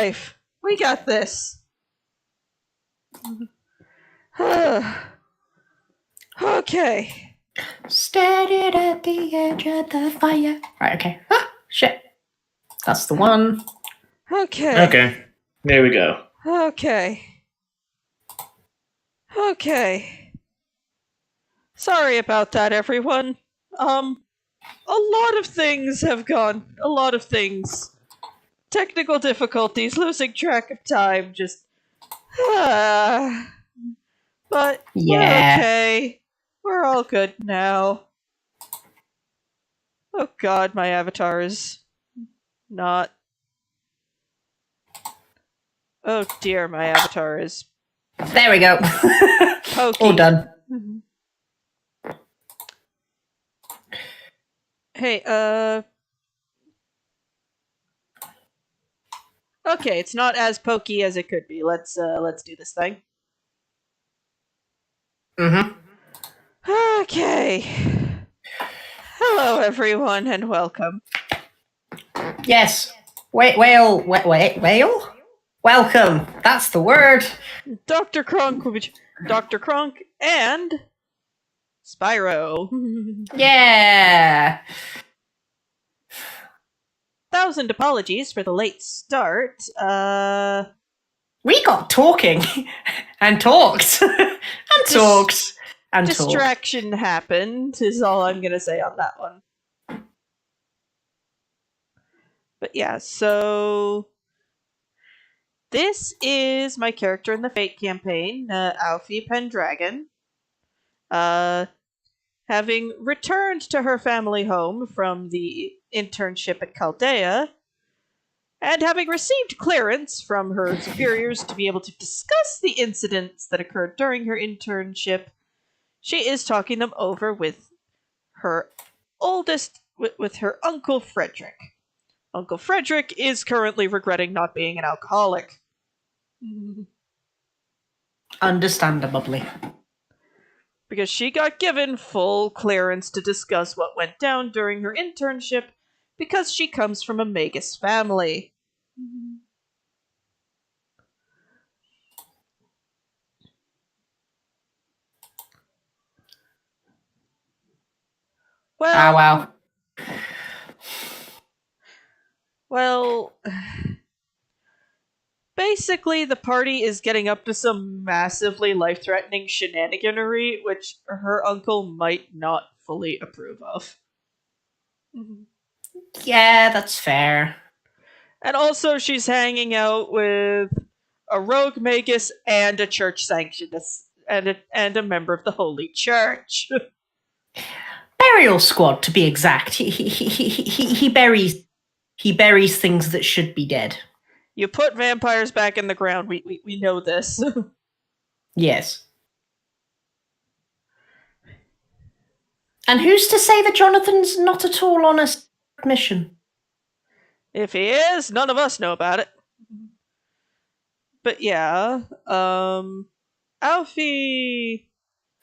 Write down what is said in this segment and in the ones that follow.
safe. We got this. Okay. Standing at the edge of the fire. Right, okay. Ah, shit. That's the one. Okay. Okay. There we go. Okay. Okay. Sorry about that, everyone. A lot of things have gone. A lot of things. Technical difficulties, losing track of time, just. But we're okay. We're all good now. Oh god, my avatar is not. Oh dear, my avatar is There we go. pokey. All done. Hey, okay, it's not as pokey as it could be. Let's do this thing. Mm-hmm. Okay. Hello, everyone, and welcome. Yes. Whale? Welcome. That's the word. Dr. Kronk will be Dr. Kronk and Spyro. Yeah. 1,000 apologies for the late start. We got talking and talked and talked and talked. Distraction happened, is all I'm gonna say on that one. But yeah, so this is my character in the Fate campaign, Alfie Pendragon. Having returned to her family home from the internship at Chaldea, and having received clearance from her superiors to be able to discuss the incidents that occurred during her internship, she is talking them over with her with her Uncle Frederick. Uncle Frederick is currently regretting not being an alcoholic. Understandably. Because she got given full clearance to discuss what went down during her internship because she comes from a Magus family. Well, wow. Well, basically the party is getting up to some massively life-threatening shenaniganery, which her uncle might not fully approve of. Yeah, that's fair. And also she's hanging out with a rogue magus and a church sanctionist and a member of the Holy Church. Burial squad, to be exact. He buries things that should be dead. You put vampires back in the ground. We know this. Yes. And who's to say that Jonathan's not at all on a mission? If he is, none of us know about it. But yeah, Alfie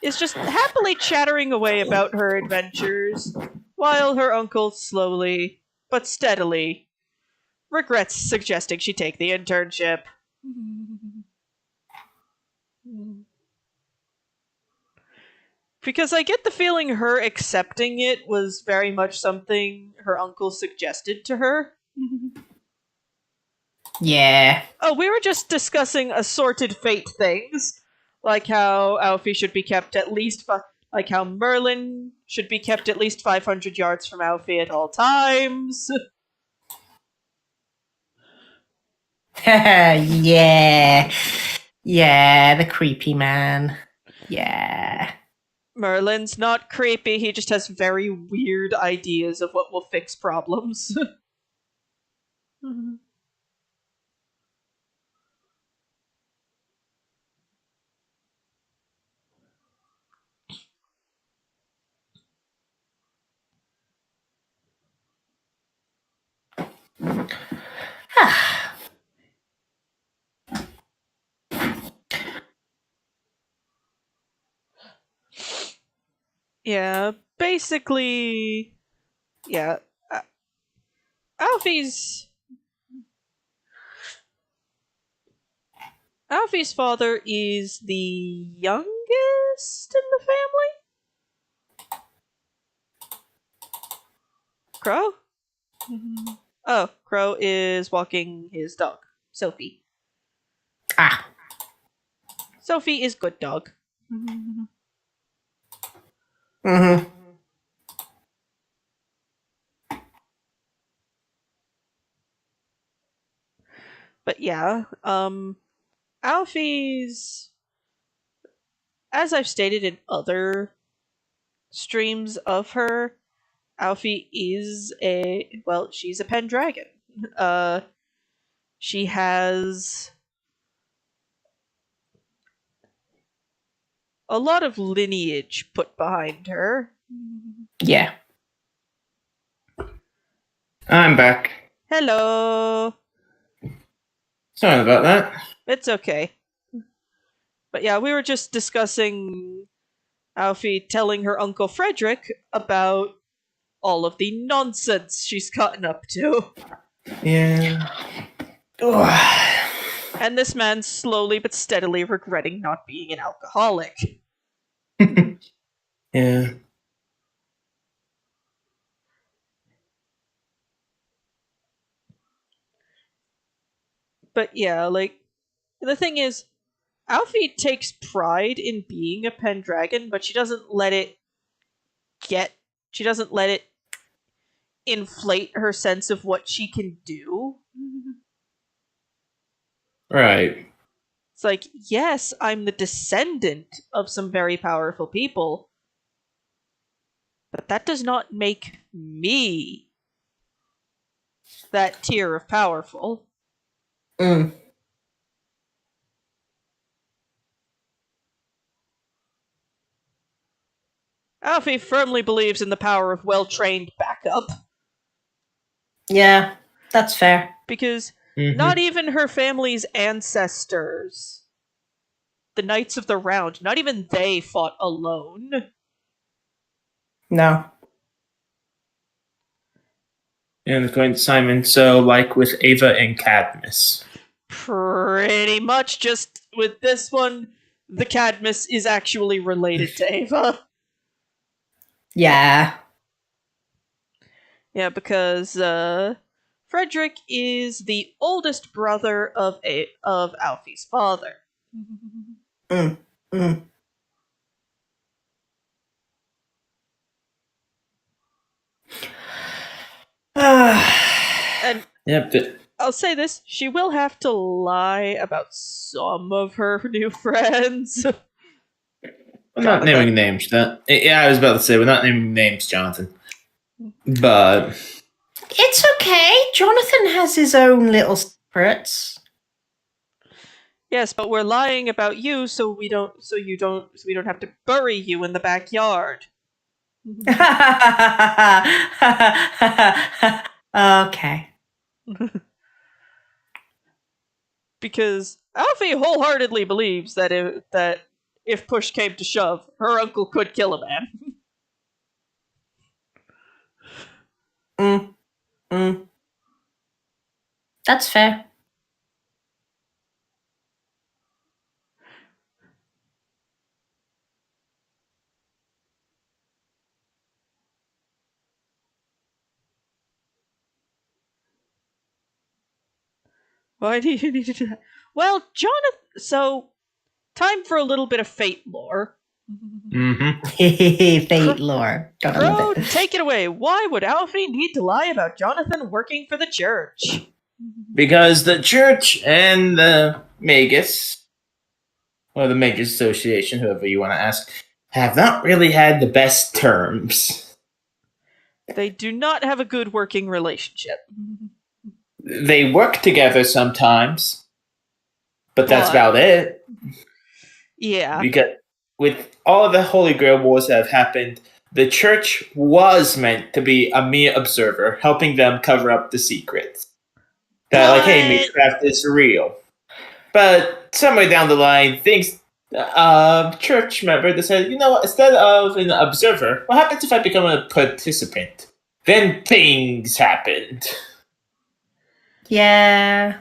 is just happily chattering away about her adventures, while her uncle slowly, but steadily, regrets suggesting she take the internship. Because I get the feeling her accepting it was very much something her uncle suggested to her. Yeah. Oh, we were just discussing assorted fate things, like how Alfie should be kept at least like how Merlin should be kept at least 500 yards from Alfie at all times. Yeah. Yeah, the creepy man. Yeah. Merlin's not creepy, he just has very weird ideas of what will fix problems. Yeah, basically, yeah. Alfie's Alfie's father is the youngest in the family? Crow? Oh, Crow is walking his dog, Sophie. Ah. Sophie is good dog. Mm-hmm. But yeah, Alfie's, as I've stated in other streams of her, Alfie is she's a Pendragon. She has a lot of lineage put behind her. Yeah. I'm back. Hello. Sorry about that. It's okay. But yeah, we were just discussing Alfie telling her Uncle Frederick about all of the nonsense she's gotten up to. Yeah. Ugh. And this man slowly but steadily regretting not being an alcoholic. Yeah. But yeah, like, the thing is, Alfie takes pride in being a Pendragon, but she doesn't let it inflate her sense of what she can do. Right. It's like, yes, I'm the descendant of some very powerful people, but that does not make me that tier of powerful. Mm. Alfie firmly believes in the power of well-trained backup, Yeah, that's fair. because Mhm. not even her family's ancestors, the Knights of the Round, not even they fought alone. No. And according to Simon, so like with Ava and Cadmus. Pretty much, just with this one, the Cadmus is actually related to Ava. Yeah. Yeah, because Frederick is the oldest brother of Alfie's father. Mm. Mm. And Yep. I'll say this, she will have to lie about some of her new friends. I'm not Jonathan. naming names. Yeah, I was about to say, we're not naming names, Jonathan. But It's okay. Jonathan has his own little secrets. Yes, but we're lying about you so we don't have to bury you in the backyard. Okay. Because Alfie wholeheartedly believes that if push came to shove, her uncle could kill a man. Mm. Mm. That's fair. Why do you need to do that? Well, Jonathan, so time for a little bit of fate lore. Fate lore. Gotta Crow, love it. take it away. Why would Alfie need to lie about Jonathan working for the church? because the church and the Magus, or the Magus Association, whoever you want to ask, have not really had the best terms. They do not have a good working relationship. They work together sometimes, but that's But- about it. Yeah. Because with all the Holy Grail wars that have happened, the church was meant to be a mere observer, helping them cover up the secrets. That, like, hey, Magecraft is real. But somewhere down the line, things, church member decided, you know what, instead of an observer, what happens if I become a participant? Then things happened. Yeah.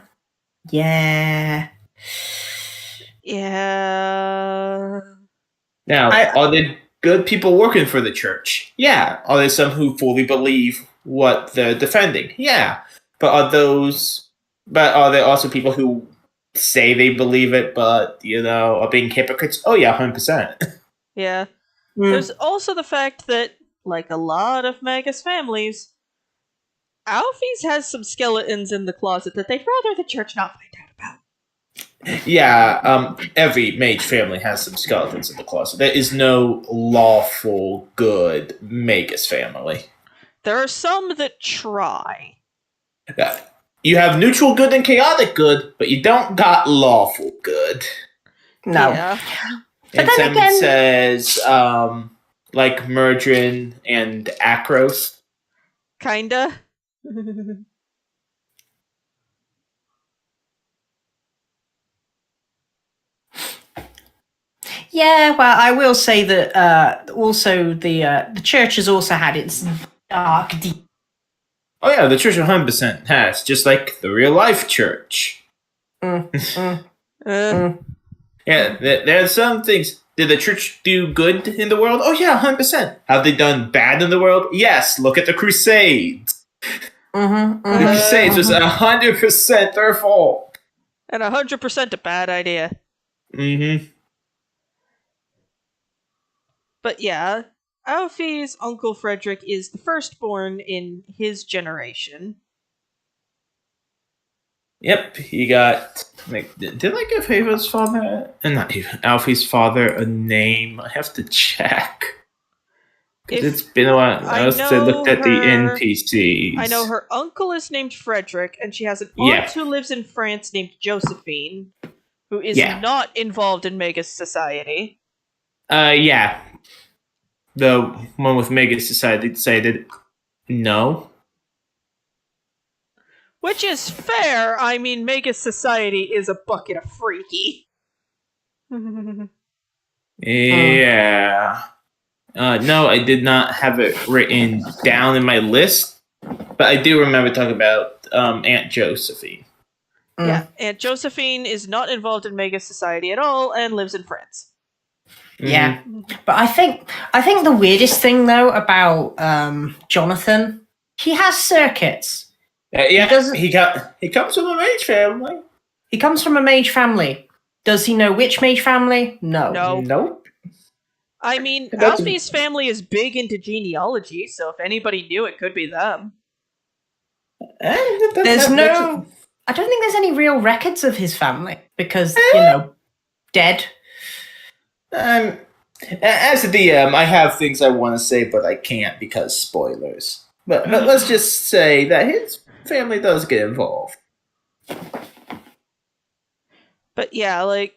Yeah. Yeah. Now, are there good people working for the church? Yeah. Are there some who fully believe what they're defending? Yeah. But are there also people who say they believe it, but are being hypocrites? Oh yeah, 100%. Yeah. Mm. There's also the fact that, like a lot of Magus families, Alfie's has some skeletons in the closet that they'd rather the church not find out about. Yeah. Every mage family has some skeletons in the closet. There is no lawful good magus family. There are some that try. Yeah. You have neutral good and chaotic good, but you don't got lawful good. No. Yeah. And then Sam again- says, like Murdrin and Akros. Kinda. Yeah, well, I will say that also the church has also had its dark, deep. Oh yeah, the church 100% has, just like the real life church. Uh, Yeah, there are some things. Did the church do good in the world? Oh yeah, 100%. Have they done bad in the world? Yes. Look at the Crusades. The Crusades was 100% their fault. and 100% a bad idea. Mm-hmm. But yeah, Alfie's Uncle Frederick is the firstborn in his generation. Yep, he got. Like, did I give Ava's father? Not Ava, Alfie's father a name? I have to check. 'Cause If it's been a while. I I looked at the know NPCs. I know her uncle is named Frederick, and she has an Yeah. aunt who lives in France named Josephine, who is Yeah. not involved in Magus Society. Yeah. The one with Mega Society decided no. Which is fair. I mean, Magus Society is a bucket of freaky. Yeah. No, I did not have it written down in my list, but I do remember talking about Aunt Josephine. Yeah, Aunt Josephine is not involved in Magus Society at all and lives in France. Yeah, but I think the weirdest thing though about Jonathan, he has circuits. Yeah, doesn't- he comes from a mage family. He comes from a mage family. Does he know which mage family? No. No. Nope. I mean, That's- Alfie's family is big into genealogy, so if anybody knew, it could be them. There's no. I don't think there's any real records of his family because dead. As a DM, I have things I want to say, but I can't because spoilers. But let's just say that his family does get involved. But yeah, like,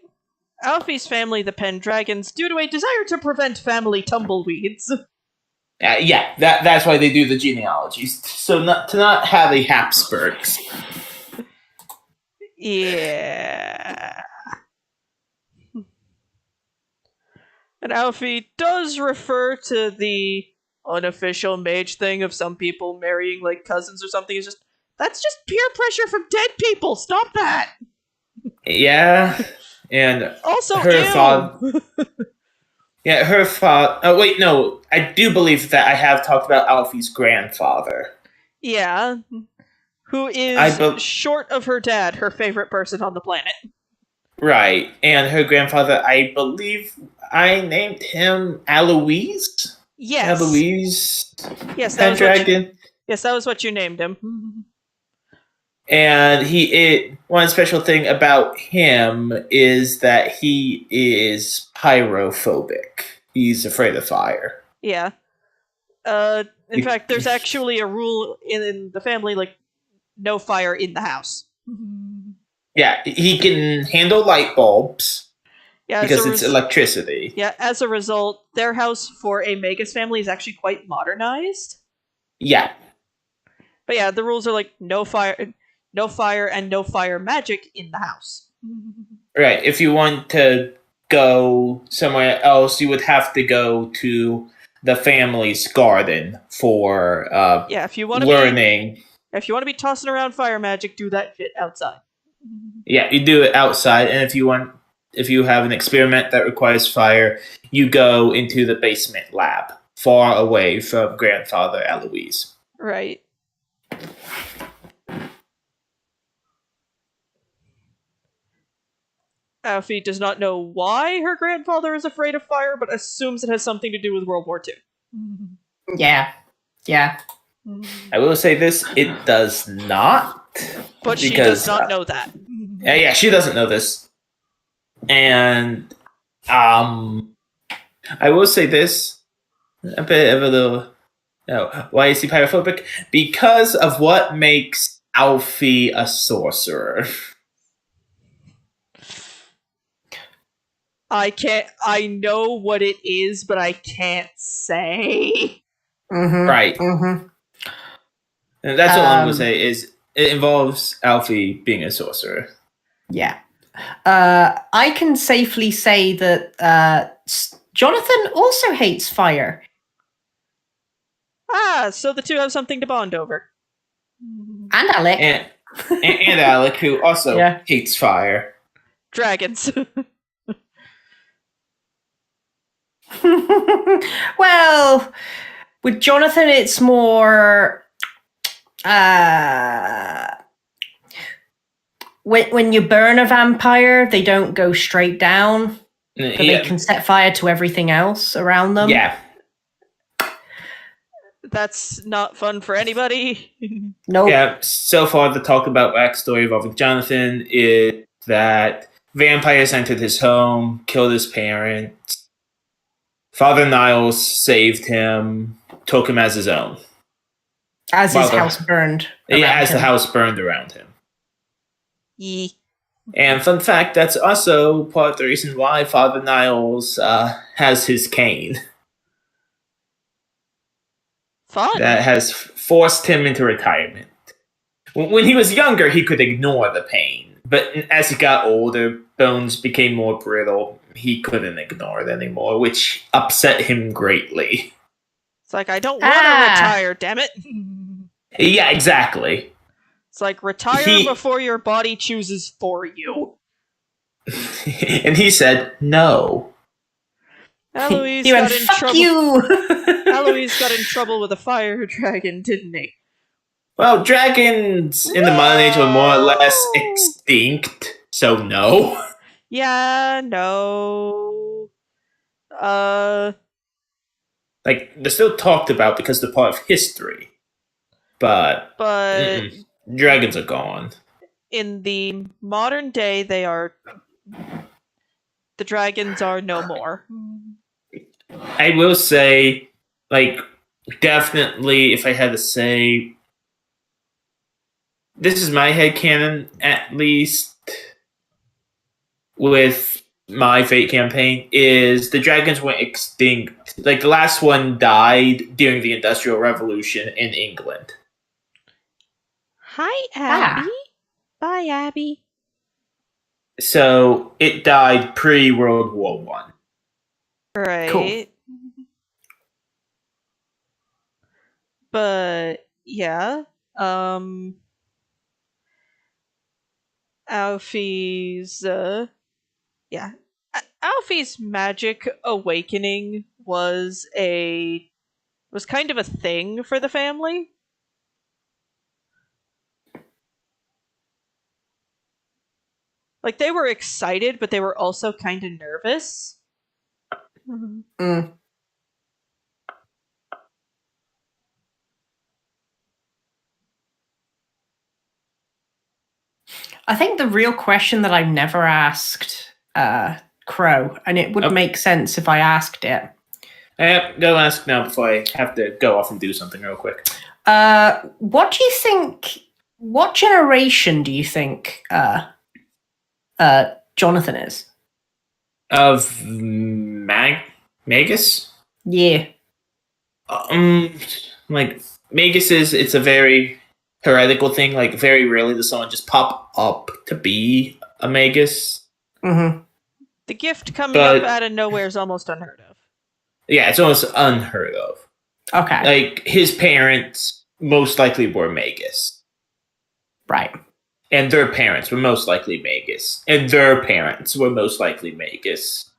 Alfie's family, the Pendragons, due to a desire to prevent family tumbleweeds. Yeah, that's why they do the genealogies, so to not have a Habsburgs. Yeah. And Alfie does refer to the unofficial mage thing of some people marrying, like, cousins or something. That's just peer pressure from dead people. Stop that. Yeah, and Also, her ew. father. Yeah, her father. Oh wait, no, I do believe that I have talked about Alfie's grandfather. Yeah. Who is I short of her dad, her favorite person on the planet. Right, and her grandfather, I believe I named him Alois. Yes. Alois Yes, that was what you, Pendragon. yes, that was what you named him. And one special thing about him is that he is pyrophobic. He's afraid of fire. Yeah. In fact, there's actually a rule in the family, like, no fire in the house. Yeah, he can handle light bulbs Yeah, because it's electricity. Yeah, as a result, their house for a Magus family is actually quite modernized. Yeah. But yeah, the rules are like no fire and no fire magic in the house. Right. If you want to go somewhere else, you would have to go to the family's garden for Yeah, if you want to learning. if you want to be tossing around fire magic, do that shit outside. Yeah, you do it outside, and if you want if you have an experiment that requires fire, you go into the basement lab, far away from Grandfather Eloise. Right. Alfie does not know why her grandfather is afraid of fire, but assumes it has something to do with World War II. Yeah. I will say this, it does not. But she does not know that. Yeah, she doesn't know this. And I will say this, a bit of a little... why is he pyrophobic? Because of what makes Alfie a sorcerer. I know what it is, but I can't say. Mm-hmm. Right. Mm-hmm. And that's all I'm going to say is it involves Alfie being a sorcerer. Yeah. I can safely say that Jonathan also hates fire. Ah, so the two have something to bond over. And Alec. And Alec, who also hates fire. Dragons. Well, with Jonathan, it's more... when you burn a vampire, they don't go straight down. But they can set fire to everything else around them. Yeah. That's not fun for anybody. Nope. Yeah, so far the talk about backstory involving Jonathan is that vampires entered his home, killed his parents. Father Niles saved him, took him as his own. As his house burned. Yeah, as the house burned around him. Yee. And fun fact, that's also part of the reason why Father Niles has his cane. Fun. That has forced him into retirement. When he was younger, he could ignore the pain. But as he got older, bones became more brittle. He couldn't ignore it anymore, which upset him greatly. It's like, I don't want to retire, damn it. Yeah, exactly. It's like, retire before your body chooses for you. And he said, no. Eloise he got went, in fuck trouble. you! Eloise got in trouble with a fire dragon, didn't he? Well, dragons in the Modern Age were more or less extinct, so no. Yeah, no. Like, they're still talked about because they're part of history. But dragons are gone. In the modern day, the dragons are no more. I will say, like, definitely, if I had to say, this is my headcanon, at least, with my Fate campaign, is the dragons went extinct. Like, the last one died during the Industrial Revolution in England. Hi, Abby. Bye, Abby. So, it died pre-World War One. Right. Cool. But, yeah. Alfie's, Alfie's magic awakening was kind of a thing for the family. Like, they were excited, but they were also kind of nervous. Mm. I think the real question that I've never asked Crow, and it would make sense if I asked it. Go ask now before I have to go off and do something real quick. What do you think? What generation do you think Jonathan is? Of Magus? Yeah. Like, Magus it's a very heretical thing. Like, very rarely does someone just pop up to be a Magus. Mm-hmm. The gift coming up out of nowhere is almost unheard of. Yeah, it's almost unheard of. Okay. Like, his parents most likely were Magus. Right. And their parents were most likely Magus. And their parents were most likely Magus.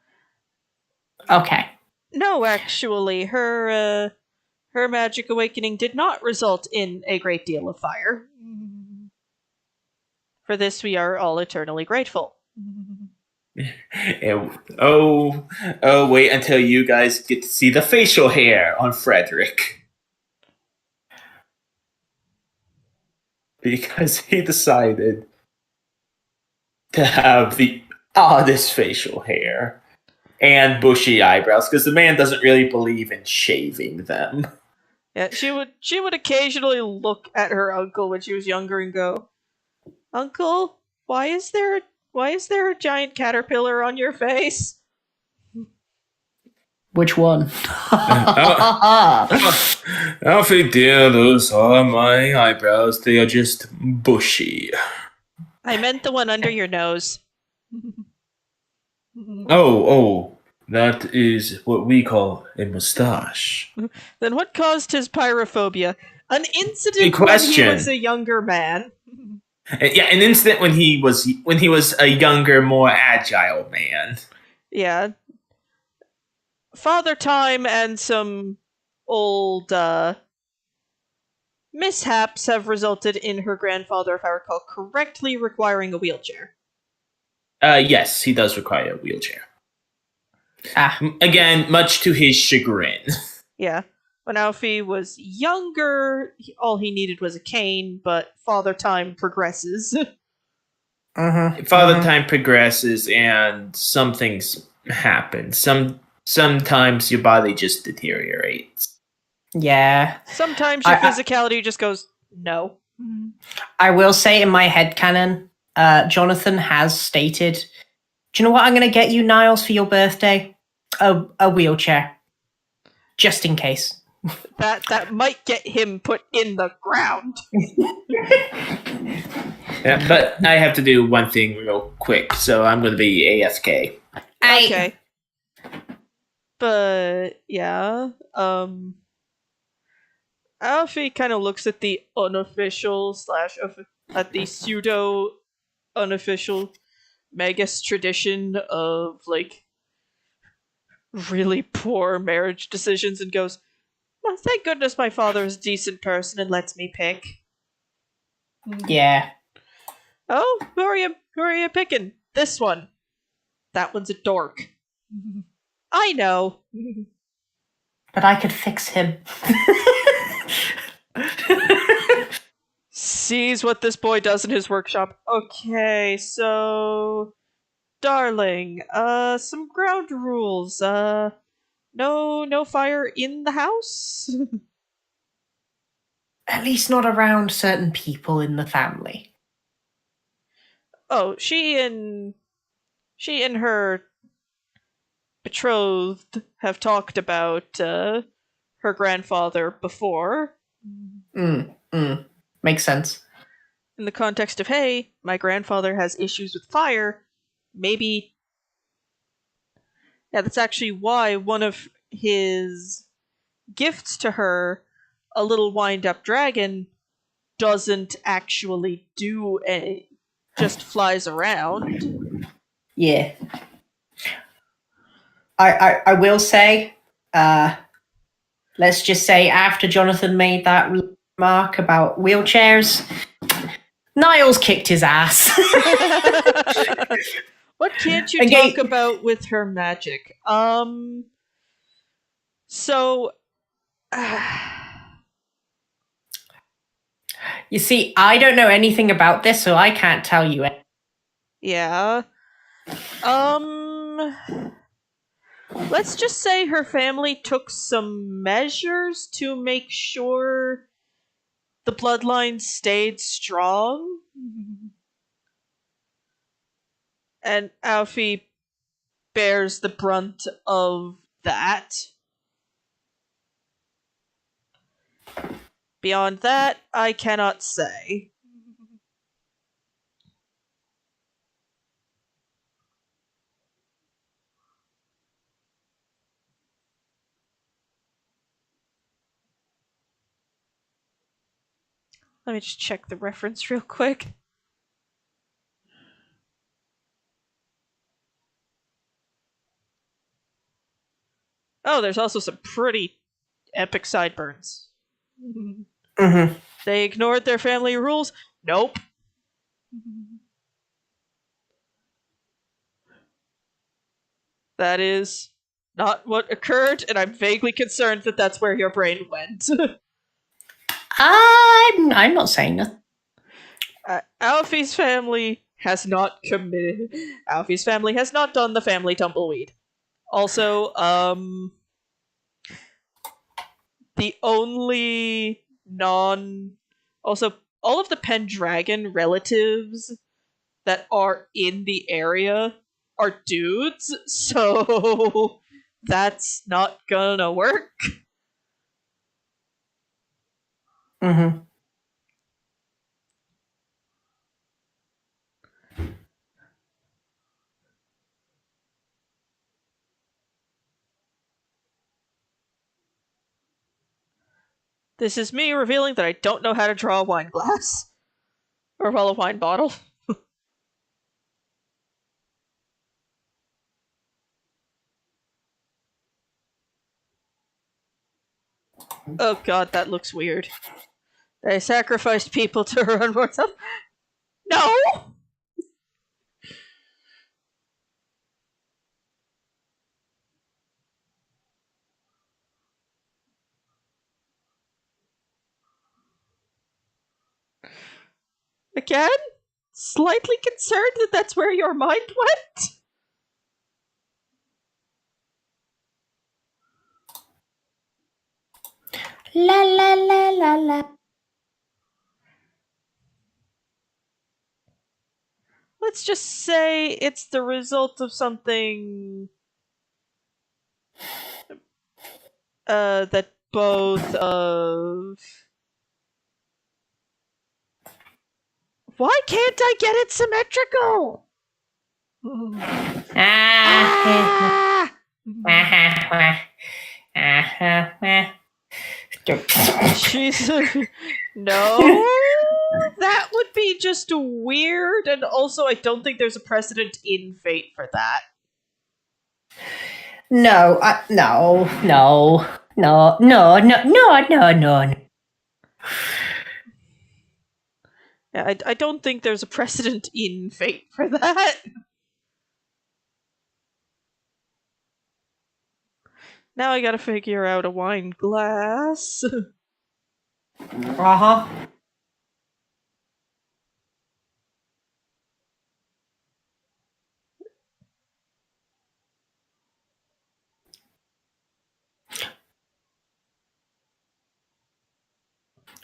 Okay. No, actually, her magic awakening did not result in a great deal of fire. For this, we are all eternally grateful. And, wait until you guys get to see the facial hair on Frederick. Because he decided to have the oddest facial hair and bushy eyebrows, because the man doesn't really believe in shaving them. Yeah, she would occasionally look at her uncle when she was younger and go, "Uncle, why is there a giant caterpillar on your face?" Which one? Alfie, dear, those are my eyebrows. They are just bushy. I meant the one under your nose. Oh, that is what we call a mustache. Then what caused his pyrophobia? An Good incident when he question. was a younger man. Yeah, an incident when he was a younger, more agile man. Yeah. Father Time and some old mishaps have resulted in her grandfather, if I recall correctly, requiring a wheelchair. Yes, he does require a wheelchair. Again, much to his chagrin. Yeah. When Alfie was younger, all he needed was a cane, but Father Time progresses. Father time progresses, and some things happen. Sometimes your body just deteriorates. Yeah. Sometimes your physicality just goes, no. I will say in my headcanon, Jonathan has stated, do you know what I'm going to get you, Niles, for your birthday? A wheelchair. Just in case. That might get him put in the ground. Yeah, but I have to do one thing real quick, so I'm going to be AFK. Okay. But, yeah. Alfie kind of looks at the unofficial / at the pseudo unofficial Magus tradition of, like, really poor marriage decisions and goes, well, thank goodness my father is a decent person and lets me pick. Yeah. Oh, who are you picking? This one. That one's a dork. I know. But I could fix him. Sees what this boy does in his workshop. Okay, so darling, some ground rules. No fire in the house. At least not around certain people in the family. Oh, she and her betrothed have talked about her grandfather before. Makes sense. In the context of, hey, my grandfather has issues with fire, maybe. Yeah, that's actually why one of his gifts to her, a little wind-up dragon, doesn't actually do any, just flies around. Yeah. I will say, let's just say after Jonathan made that remark about wheelchairs, Niles kicked his ass. What can't you talk about with her magic? So... You see, I don't know anything about this, so I can't tell you it. Yeah. Let's just say her family took some measures to make sure the bloodline stayed strong. And Alfie bears the brunt of that. Beyond that, I cannot say. Let me just check the reference real quick. Oh, there's also some pretty epic sideburns. Mm-hmm. They ignored their family rules? Nope. That is not what occurred, and I'm vaguely concerned that that's where your brain went. I'm not saying nothing. Alfie's family has not committed. Alfie's family has not done the family tumbleweed. Also, the only non. Also, all of the Pendragon relatives that are in the area are dudes, so that's not gonna work. Mm-hmm. This is me revealing that I don't know how to draw a wine glass. Or well, a wine bottle. Oh god, that looks weird. They sacrificed people to run more stuff. No! Again? Slightly concerned that that's where your mind went? La la la la la. Let's just say it's the result of something that both of. Why can't I get it symmetrical? Ah. She's no. That would be just weird, and also I don't think there's a precedent in Fate for that. No, no. Yeah, I don't think there's a precedent in Fate for that. Now I gotta figure out a wine glass. Uh-huh.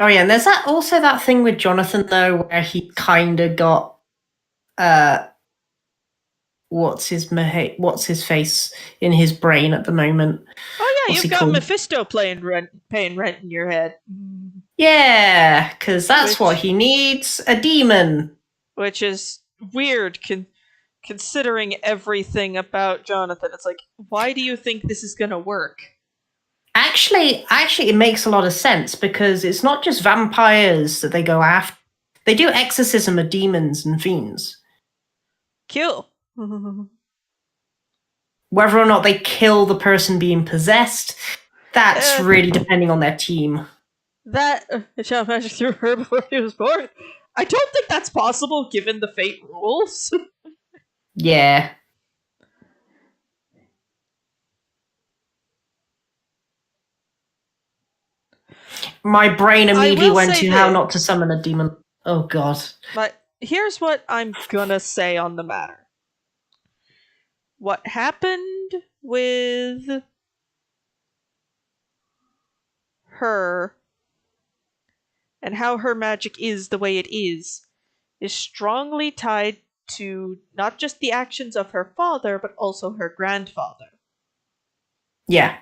Oh yeah, and there's that thing with Jonathan though, where he kind of got what's his face in his brain at the moment. Oh yeah, What's you've he got called? Mephisto paying rent in your head. Yeah, because that's what Which- he needs, a demon. Which is weird, considering everything about Jonathan. It's like, why do you think this is gonna work? Actually, it makes a lot of sense because it's not just vampires that they go after. They do exorcism of demons and fiends. Kill. Whether or not they kill the person being possessed, that's really depending on their team. That child magic through her before he was born. I don't think that's possible given the Fate rules. Yeah. My brain immediately will went say to how this. not to summon a demon. Oh god. But here's what I'm gonna say on the matter. What happened with her and how her magic is the way it is strongly tied to not just the actions of her father, but also her grandfather. Yeah.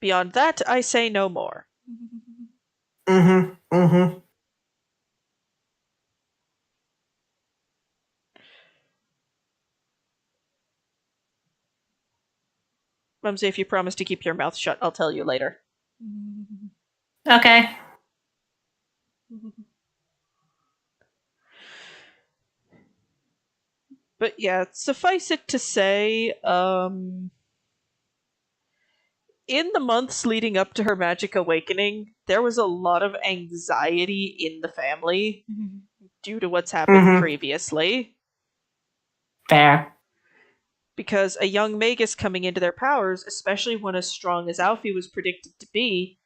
Beyond that, I say no more. Mm-hmm. Mumsy, if you promise to keep your mouth shut, I'll tell you later. Okay. But yeah, suffice it to say, in the months leading up to her magic awakening, there was a lot of anxiety in the family due to what's happened previously. Fair. Because a young magus coming into their powers, especially one as strong as Alfie was predicted to be,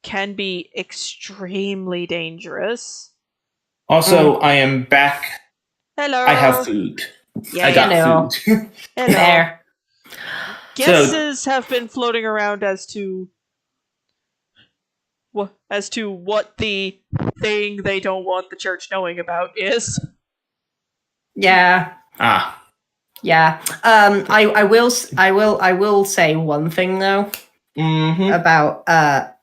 can be extremely dangerous. Also, I am back. Hello. I have food. Yeah, I got Hello. food. Hello. Fair. Guesses have been floating around as to what the thing they don't want the church knowing about is. Yeah. Ah. Yeah. I will say one thing though Mm-hmm. about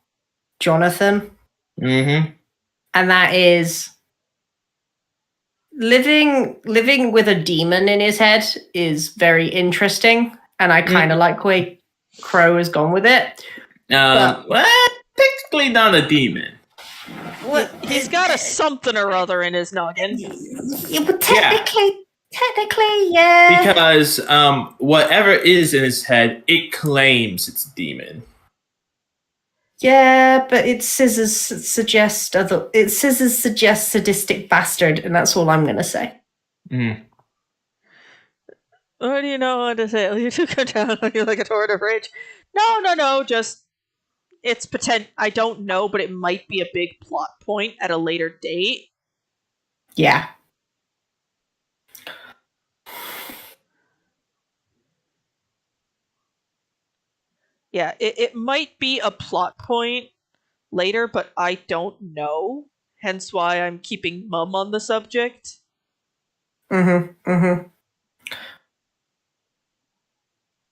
Jonathan, Mm-hmm. and that is living with a demon in his head is very interesting, and I kind of like where Crow has gone with it. Well, technically not a demon. He's got a something or other in his noggin. Yeah, but technically, yeah. Because whatever is in his head, it claims it's a demon. Yeah, but its scissors suggest sadistic bastard, and that's all I'm gonna say. Mm. What do you know what to say? You took her down on you like a torrent of rage. No, just it's I don't know, but it might be a big plot point at a later date. Yeah. Yeah, it might be a plot point later, but I don't know. Hence why I'm keeping mum on the subject. Mm-hmm.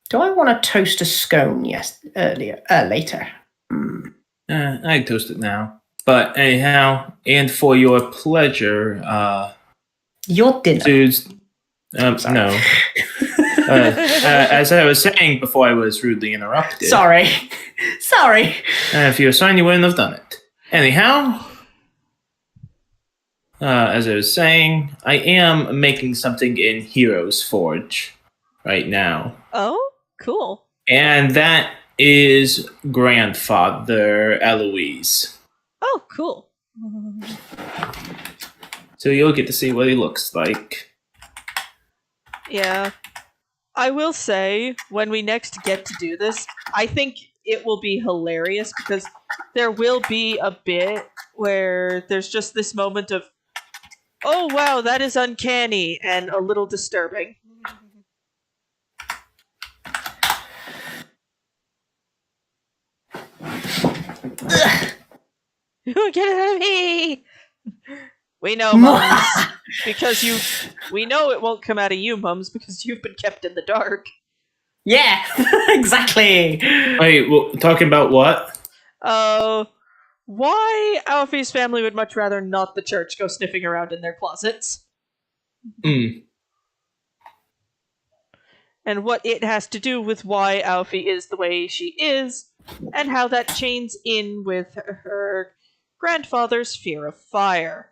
Do I want to toast a scone? Yes, later. I toast it now. But anyhow, and for your pleasure, Your dinner. dudes. Sorry. No. As I was saying before I was rudely interrupted. Sorry. If you were signed, you wouldn't have done it. Anyhow, as I was saying, I am making something in Heroes Forge right now. Oh, cool. And that is Grandfather Eloise. Oh, cool. So you'll get to see what he looks like. Yeah. I will say, when we next get to do this, I think it will be hilarious because there will be a bit where there's just this moment of, oh wow, that is uncanny and a little disturbing. Get it out of me! We know, Mums, because we know it won't come out of you, Mums, because you've been kept in the dark. Yeah, exactly. Wait, well, talking about what? Why Alfie's family would much rather not the church go sniffing around in their closets. And what it has to do with why Alfie is the way she is, and how that chains in with her grandfather's fear of fire.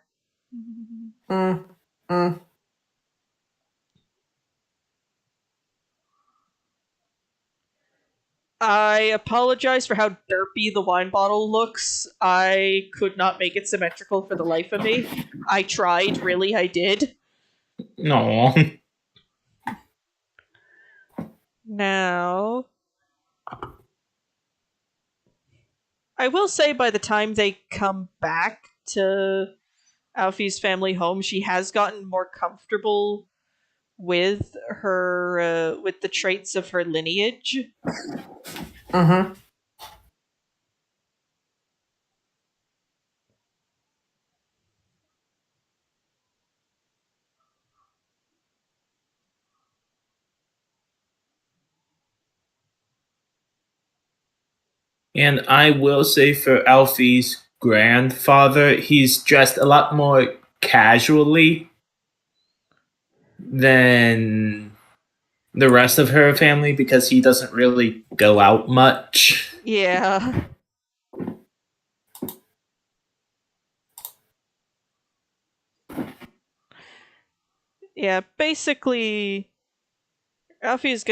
I apologize for how derpy the wine bottle looks. I could not make it symmetrical for the life of me. I tried, really, I did. No. Now, I will say by the time they come back to Alfie's family home, she has gotten more comfortable with her, with the traits of her lineage. Mm-hmm. And I will say for Alfie's grandfather, he's dressed a lot more casually than the rest of her family because he doesn't really go out much. Yeah. Yeah, basically, Alfie is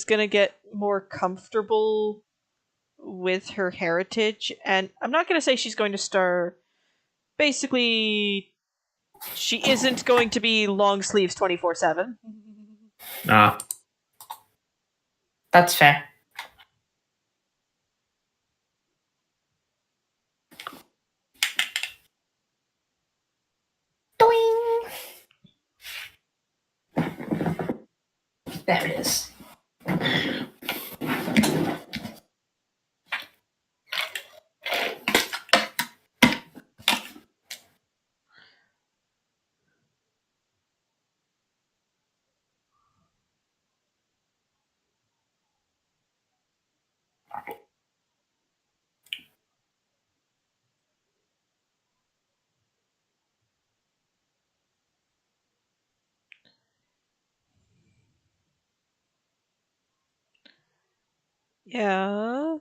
gonna get more comfortable with her heritage, and I'm not gonna say she's going to start. Basically, she isn't going to be long sleeves 24/7. Ah, That's fair. Doing. There it is. Yeah.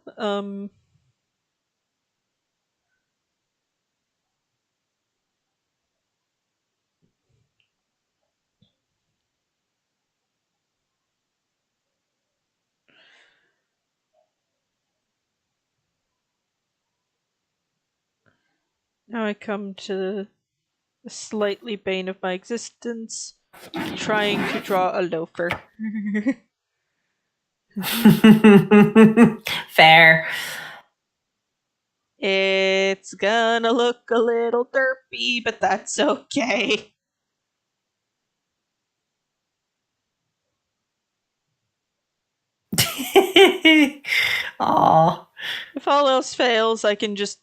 Now I come to the slightly bane of my existence, trying to draw a loafer. Fair. It's gonna look a little derpy, but that's okay. Aw. If all else fails, I can just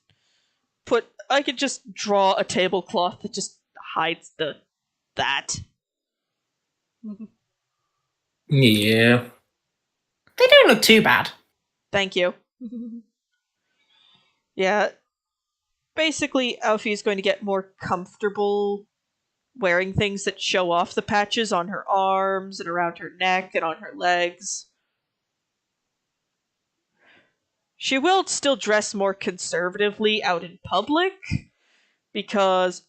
draw a tablecloth that just hides that. yeah. They don't look too bad. Thank you. Yeah. Basically, Alfie is going to get more comfortable wearing things that show off the patches on her arms and around her neck and on her legs. She will still dress more conservatively out in public, because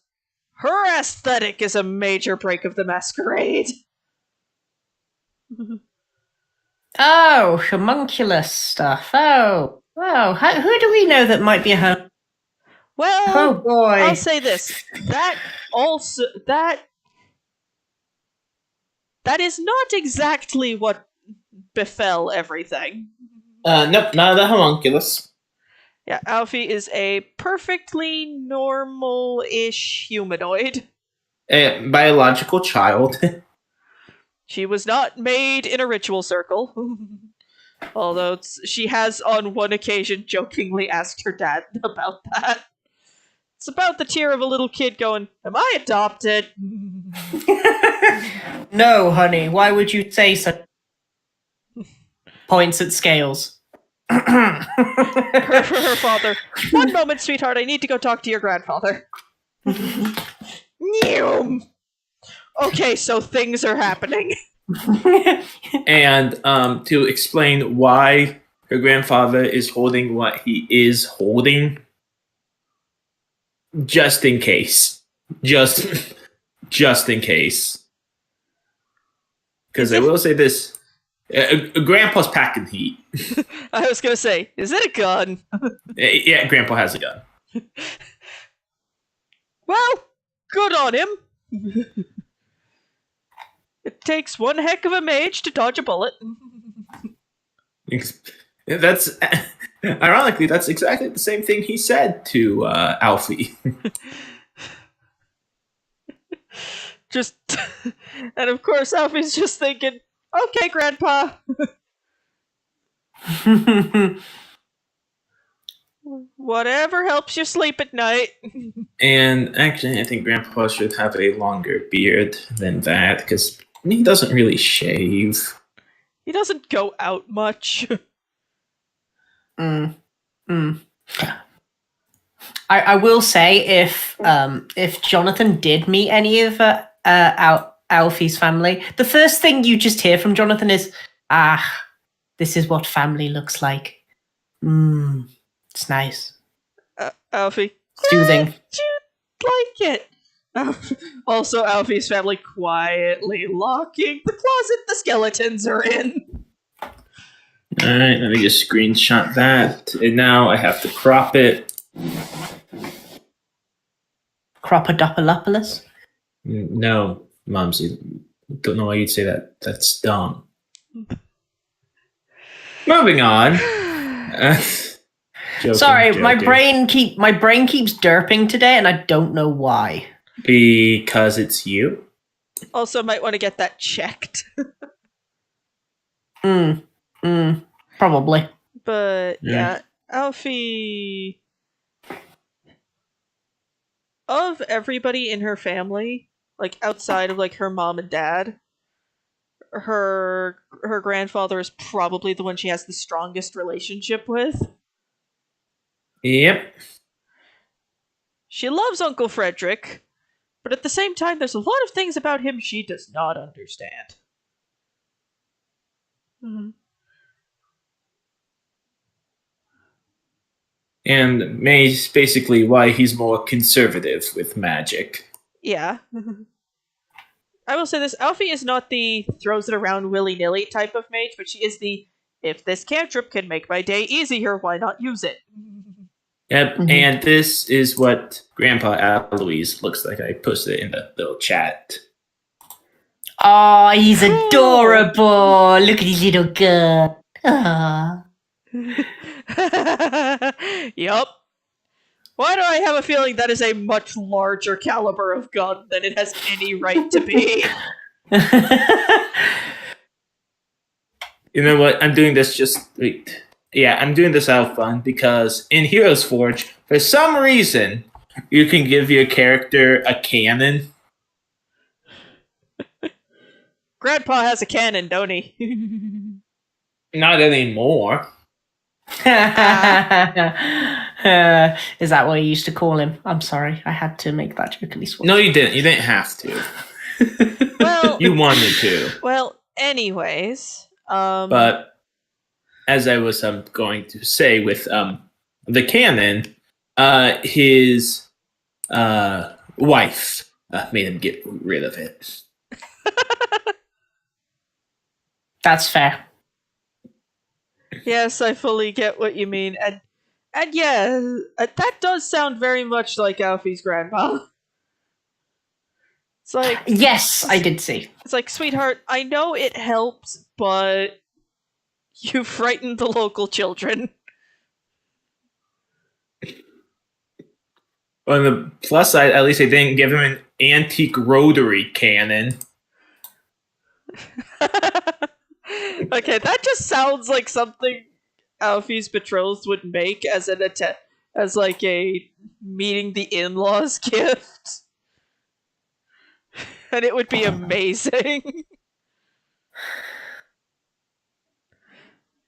her aesthetic is a major break of the masquerade. Oh, homunculus stuff. Oh. Who do we know that might be a home? Well, Oh boy. I'll say this. That is not exactly what befell everything. Nope, not the homunculus. Yeah, Alfie is a perfectly normal-ish humanoid. A biological child. She was not made in a ritual circle. Although she has on one occasion jokingly asked her dad about that. It's about the tear of a little kid going, "Am I adopted?" No, honey. Why would you say such? Points at scales. her father. "One moment, sweetheart. I need to go talk to your grandfather." Neum. Okay, so things are happening. And to explain why her grandfather is holding what he is holding, just in case. Just in case. Because I will say this. Grandpa's packing heat. I was gonna say, is it a gun? Yeah, Grandpa has a gun. Well, good on him. It takes one heck of a mage to dodge a bullet. That's ironically, that's exactly the same thing he said to Alfie. Just, and of course, Alfie's just thinking, "Okay, Grandpa." Whatever helps you sleep at night. And actually, I think Grandpa should have a longer beard than that, because he doesn't really shave. He doesn't go out much. I will say if Jonathan did meet any of Alfie's family, the first thing you just hear from Jonathan is, this is what family looks like. It's nice. Alfie. Soothing. You like it. Also, Alfie's family quietly locking the closet the skeletons are in. Alright, let me just screenshot that. And now I have to crop it. Cropadopoulos? No, Mumsy. Don't know why you'd say that. That's dumb. Moving on. Joking, Sorry, my joking. brain keeps derping today, and I don't know why. Because it's you? Also, might want to get that checked. Probably. But yeah, Alfie. Of everybody in her family, like outside of like her mom and dad, her grandfather is probably the one she has the strongest relationship with. Yep. She loves Uncle Frederick, but at the same time, there's a lot of things about him she does not understand. Mm-hmm. And May's basically why he's more conservative with magic. Yeah. I will say this, Alfie is not the throws it around willy-nilly type of mage, but she is the, if this cantrip can make my day easier, why not use it? Yep, and this is what Grandpa Alois looks like. I posted it in the little chat. Oh, he's adorable. Look at his little girl. Aww. Yup. Why do I have a feeling that is a much larger caliber of gun than it has any right to be? You know what? I'm doing this I'm doing this out of fun because in Heroes Forge, for some reason, you can give your character a cannon. Grandpa has a cannon, don't he? Not anymore. Is that what you used to call him? I'm sorry, I had to make that joke at least once. No, you didn't. You didn't have to. Well, you wanted to. Well, anyways, but as I was going to say with the cannon, his wife made him get rid of it. That's fair. Yes, I fully get what you mean, and yeah, that does sound very much like Alfie's grandma. It's like, yes, I did see. It's like, sweetheart, I know it helps, but you frightened the local children. On the plus side, at least they didn't give him an antique rotary cannon. Okay, that just sounds like something Alfie's betrothed would make as as like a meeting the in-laws gift. And it would be amazing.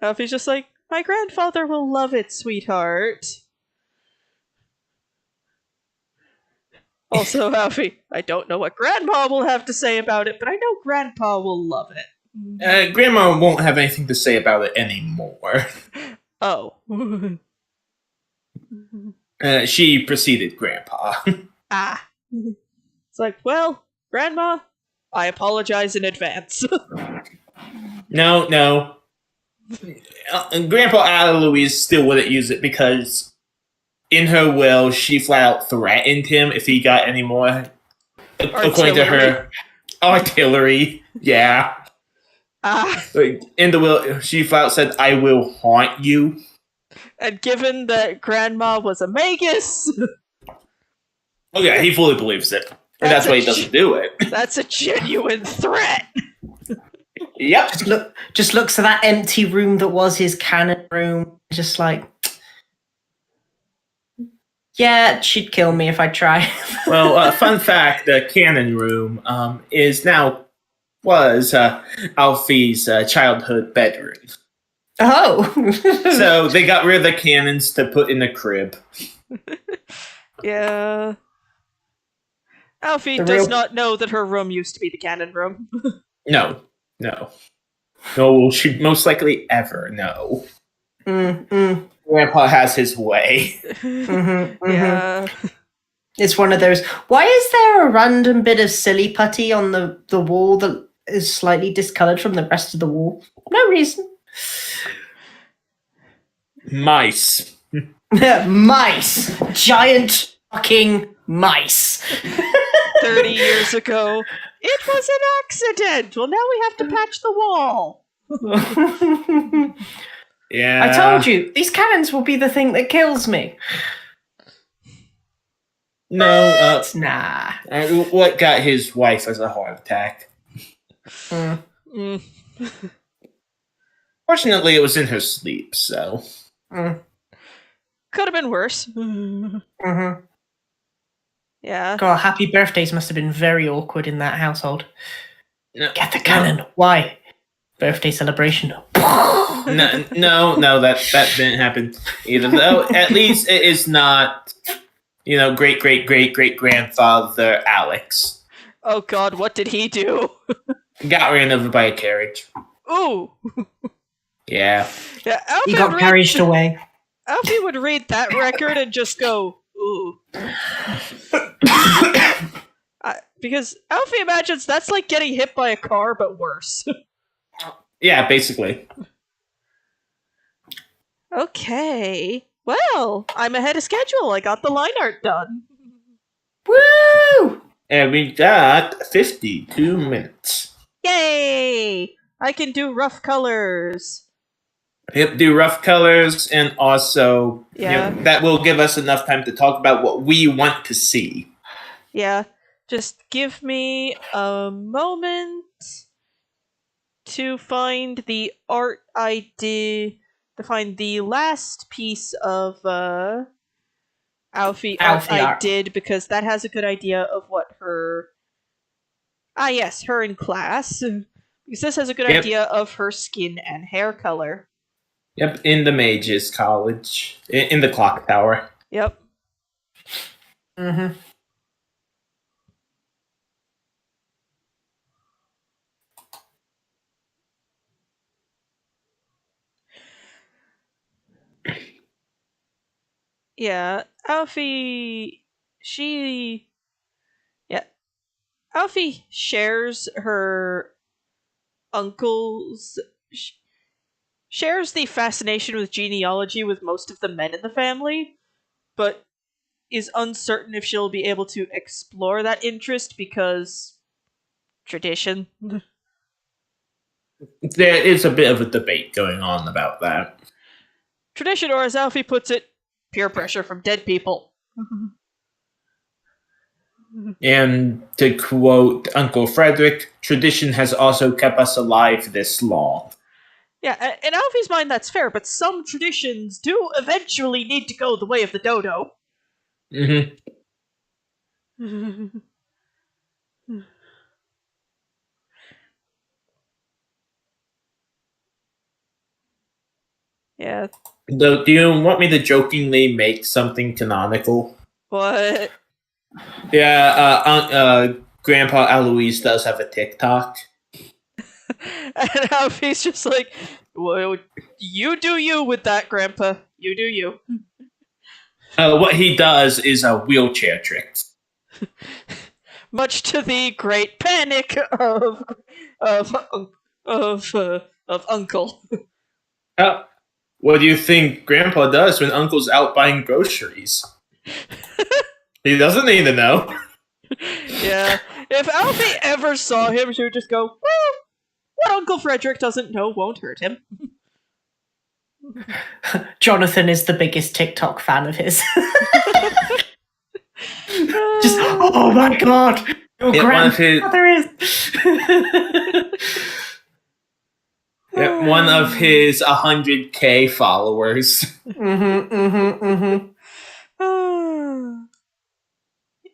Alfie's just like, my grandfather will love it, sweetheart. Also, Alfie, I don't know what Grandma will have to say about it, but I know Grandpa will love it. Grandma won't have anything to say about it anymore. Oh. She preceded Grandpa. It's like, well, Grandma, I apologize in advance. No. Grandpa Alois still wouldn't use it because in her will, she flat out threatened him if he got any more. According to her, artillery. Yeah. In the will, she flat out said, I will haunt you. And given that Grandma was a magus... Oh yeah, he fully believes it. And that's why he doesn't do it. That's a genuine threat! Yep. Just looks at that empty room that was his cannon room. Just like... Yeah, she'd kill me if I tried. Well, fun fact, the cannon room was Alfie's childhood bedroom. Oh! So they got rid of the cannons to put in the crib. Yeah. Alfie does not know that her room used to be the cannon room. No. Will she most likely ever know. Grandpa has his way. Yeah. It's one of those. Why is there a random bit of silly putty on the wall that is slightly discoloured from the rest of the wall? No reason. Mice. Mice! Giant fucking mice. 30 years ago. It was an accident. Well, now we have to patch the wall. Yeah. I told you, these cannons will be the thing that kills me. No, Nah. what got his wife as a heart attack? Mm. Fortunately, it was in her sleep, so. Mm. Could have been worse. Mm-hmm. Yeah. God, happy birthdays must have been very awkward in that household. No, Get the cannon. Why? Birthday celebration. no, that didn't happen either. Though, at least it is not, great grandfather Alex. Oh God, what did he do? Got ran over by a carriage. Ooh. Yeah. Yeah. He got carriaged away. Alfie would read that record and just go, ooh. Because Alfie imagines that's like getting hit by a car, but worse. Yeah, basically. Okay. Well, I'm ahead of schedule. I got the line art done. Woo! And we got 52 minutes. Yay! I can do rough colors. Yep, do rough colors, and also Yeah. that will give us enough time to talk about what we want to see. Yeah. Just give me a moment to find the art I did, to find the last piece of Alfie art I art. did, because that has a good idea of what her... Ah yes, her in class. Because this has a good idea of her skin and hair color. Yep, in the Mages College. In the clock tower. Yep. Mm-hmm. Yeah, Alfie shares her uncle's... shares the fascination with genealogy with most of the men in the family, but is uncertain if she'll be able to explore that interest because tradition. There is a bit of a debate going on about that. Tradition, or as Alfie puts it, peer pressure from dead people. And to quote Uncle Frederick, tradition has also kept us alive this long. Yeah, in Alfie's mind that's fair, but some traditions do eventually need to go the way of the dodo. Mm-hmm. Yeah. Do you want me to jokingly make something canonical? What? Yeah, Grandpa Alois does have a TikTok. And Alfie's just like, well, you do you with that, Grandpa. You do you. What he does is a wheelchair trick. Much to the great panic of Uncle. What do you think Grandpa does when Uncle's out buying groceries? He doesn't need to know. Yeah. If Alfie ever saw him, she would just go, well, what Uncle Frederick doesn't know won't hurt him. Jonathan is the biggest TikTok fan of his. Just, oh my god! Your grandfather is... One of his 100K followers.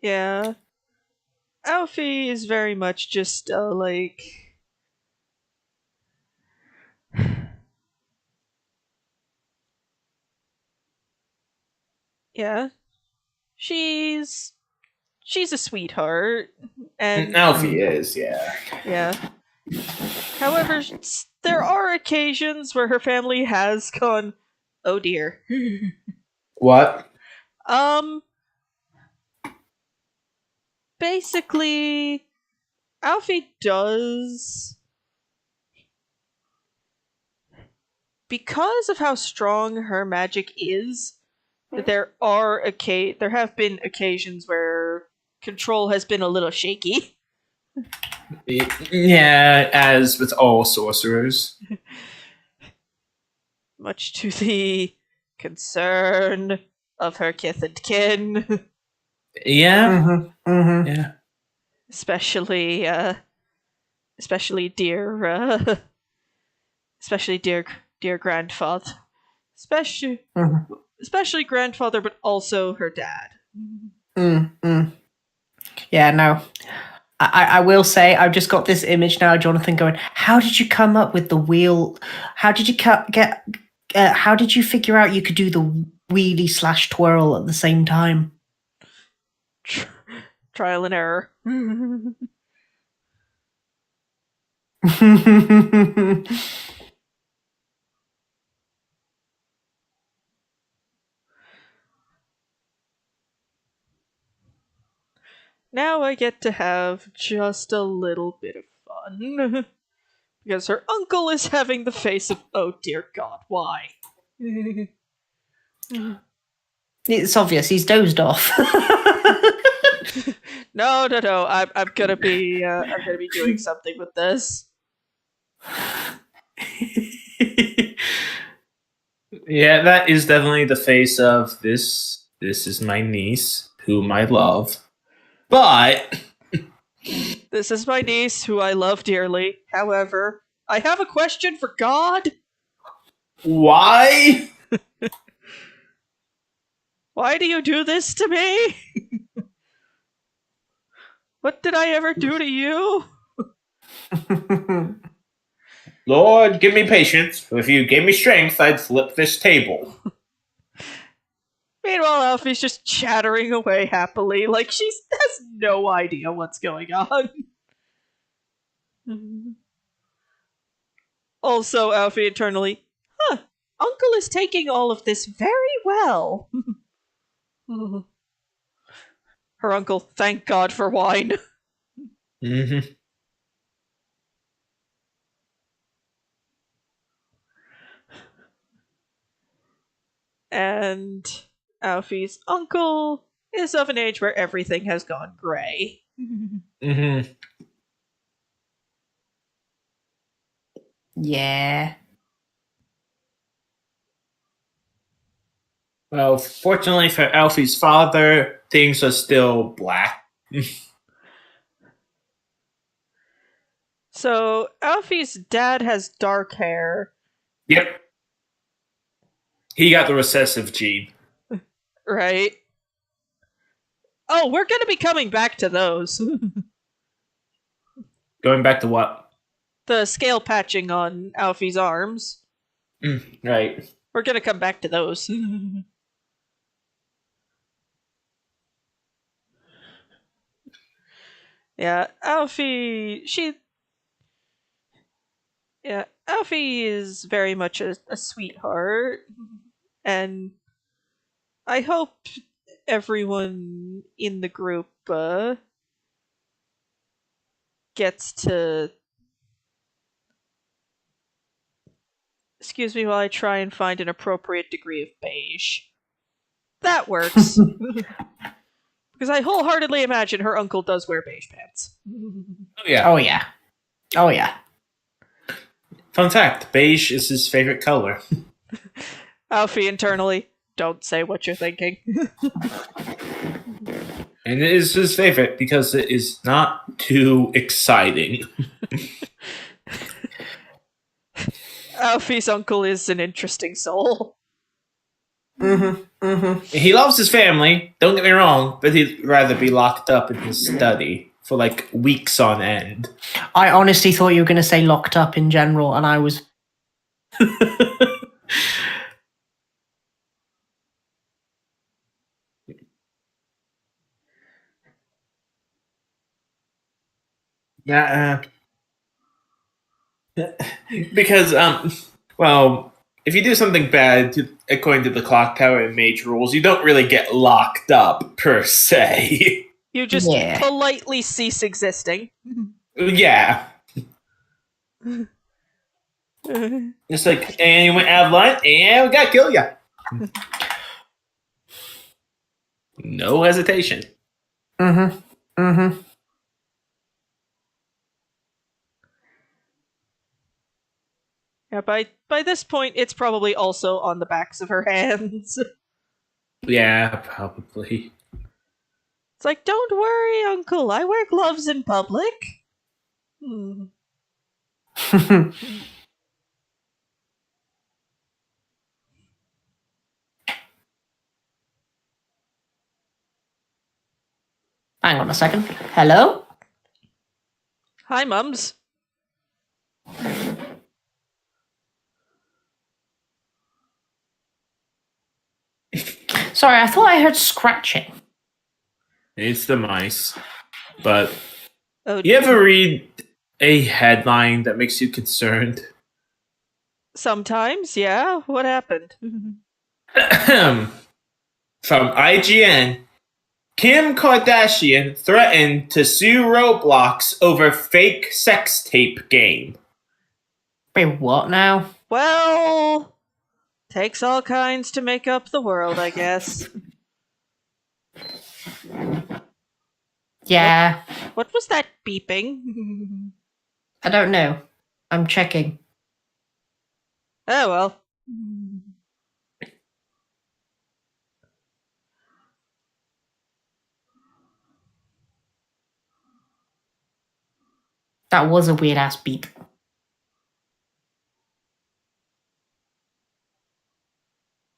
Yeah. Alfie is very much just, like... Yeah. She's a sweetheart. And Alfie is, yeah. Yeah. However, there are occasions where her family has gone, oh dear. What? basically, Alfie does, because of how strong her magic is, there have been occasions where control has been a little shaky. Yeah, as with all sorcerers. Much to the concern of her kith and kin. Yeah. Yeah. especially dear grandfather, especially grandfather, but also her dad. Yeah, no. I will say, I've just got this image now, Jonathan, going, how did you come up with the wheel? How did you how did you figure out you could do the wheelie / twirl at the same time? Trial and error. Now I get to have just a little bit of fun. Because her uncle is having the face of, oh dear God, why? It's obvious, he's dozed off. No. I'm gonna be doing something with this. Yeah, that is definitely the face of this. This is my niece, whom I love. But This is my niece, who I love dearly. However, I have a question for God. why? Why do you do this to me? What did I ever do to you? Lord, give me patience. If you gave me strength, I'd flip this table. Meanwhile, Alfie's just chattering away happily, like she has no idea what's going on. Also, Alfie internally, Uncle is taking all of this very well. Her uncle, thank God for wine. Mm-hmm. And Alfie's uncle is of an age where everything has gone grey. Mm-hmm. Yeah. Well, fortunately for Alfie's father, things are still black. So, Alfie's dad has dark hair, Yep. He got the recessive gene. right? Oh, we're gonna be coming back to those. Going back to what? The scale patching on Alfie's arms. Right. We're gonna come back to those. Yeah, Alfie is very much a sweetheart, and I hope everyone in the group gets to. Excuse me while I try and find an appropriate degree of beige. That works. Because I wholeheartedly imagine her uncle does wear beige pants. Oh, yeah. Oh, yeah. Oh, yeah. Fun fact, beige is his favorite color. Alfie internally, don't say what you're thinking. And it is his favorite because it is not too exciting. Alfie's uncle is an interesting soul. He loves his family, don't get me wrong, but he'd rather be locked up in his study for like weeks on end. I honestly thought you were going to say locked up in general, and I was... Yeah. Because, well, if you do something bad, according to the clock tower and mage rules, you don't really get locked up, per se. You just Yeah. politely cease existing. Yeah. It's like, and you went out of line, and we gotta kill ya. No hesitation. Mm-hmm. Mm-hmm. Yeah, by this point, it's probably also on the backs of her hands. Yeah, probably. It's like, don't worry, Uncle. I wear gloves in public. Hmm. Hang on a second. Hello? Hi, Mums. Sorry, I thought I heard scratching. It's the mice. But Oh, you ever read a headline that makes you concerned? sometimes, yeah. What happened? From IGN, Kim Kardashian threatened to sue Roblox over fake sex tape game. Wait, what now? Well, takes all kinds to make up the world, I guess. Yeah, What was that beeping? I don't know. I'm checking. Oh well. That was a weird ass beep.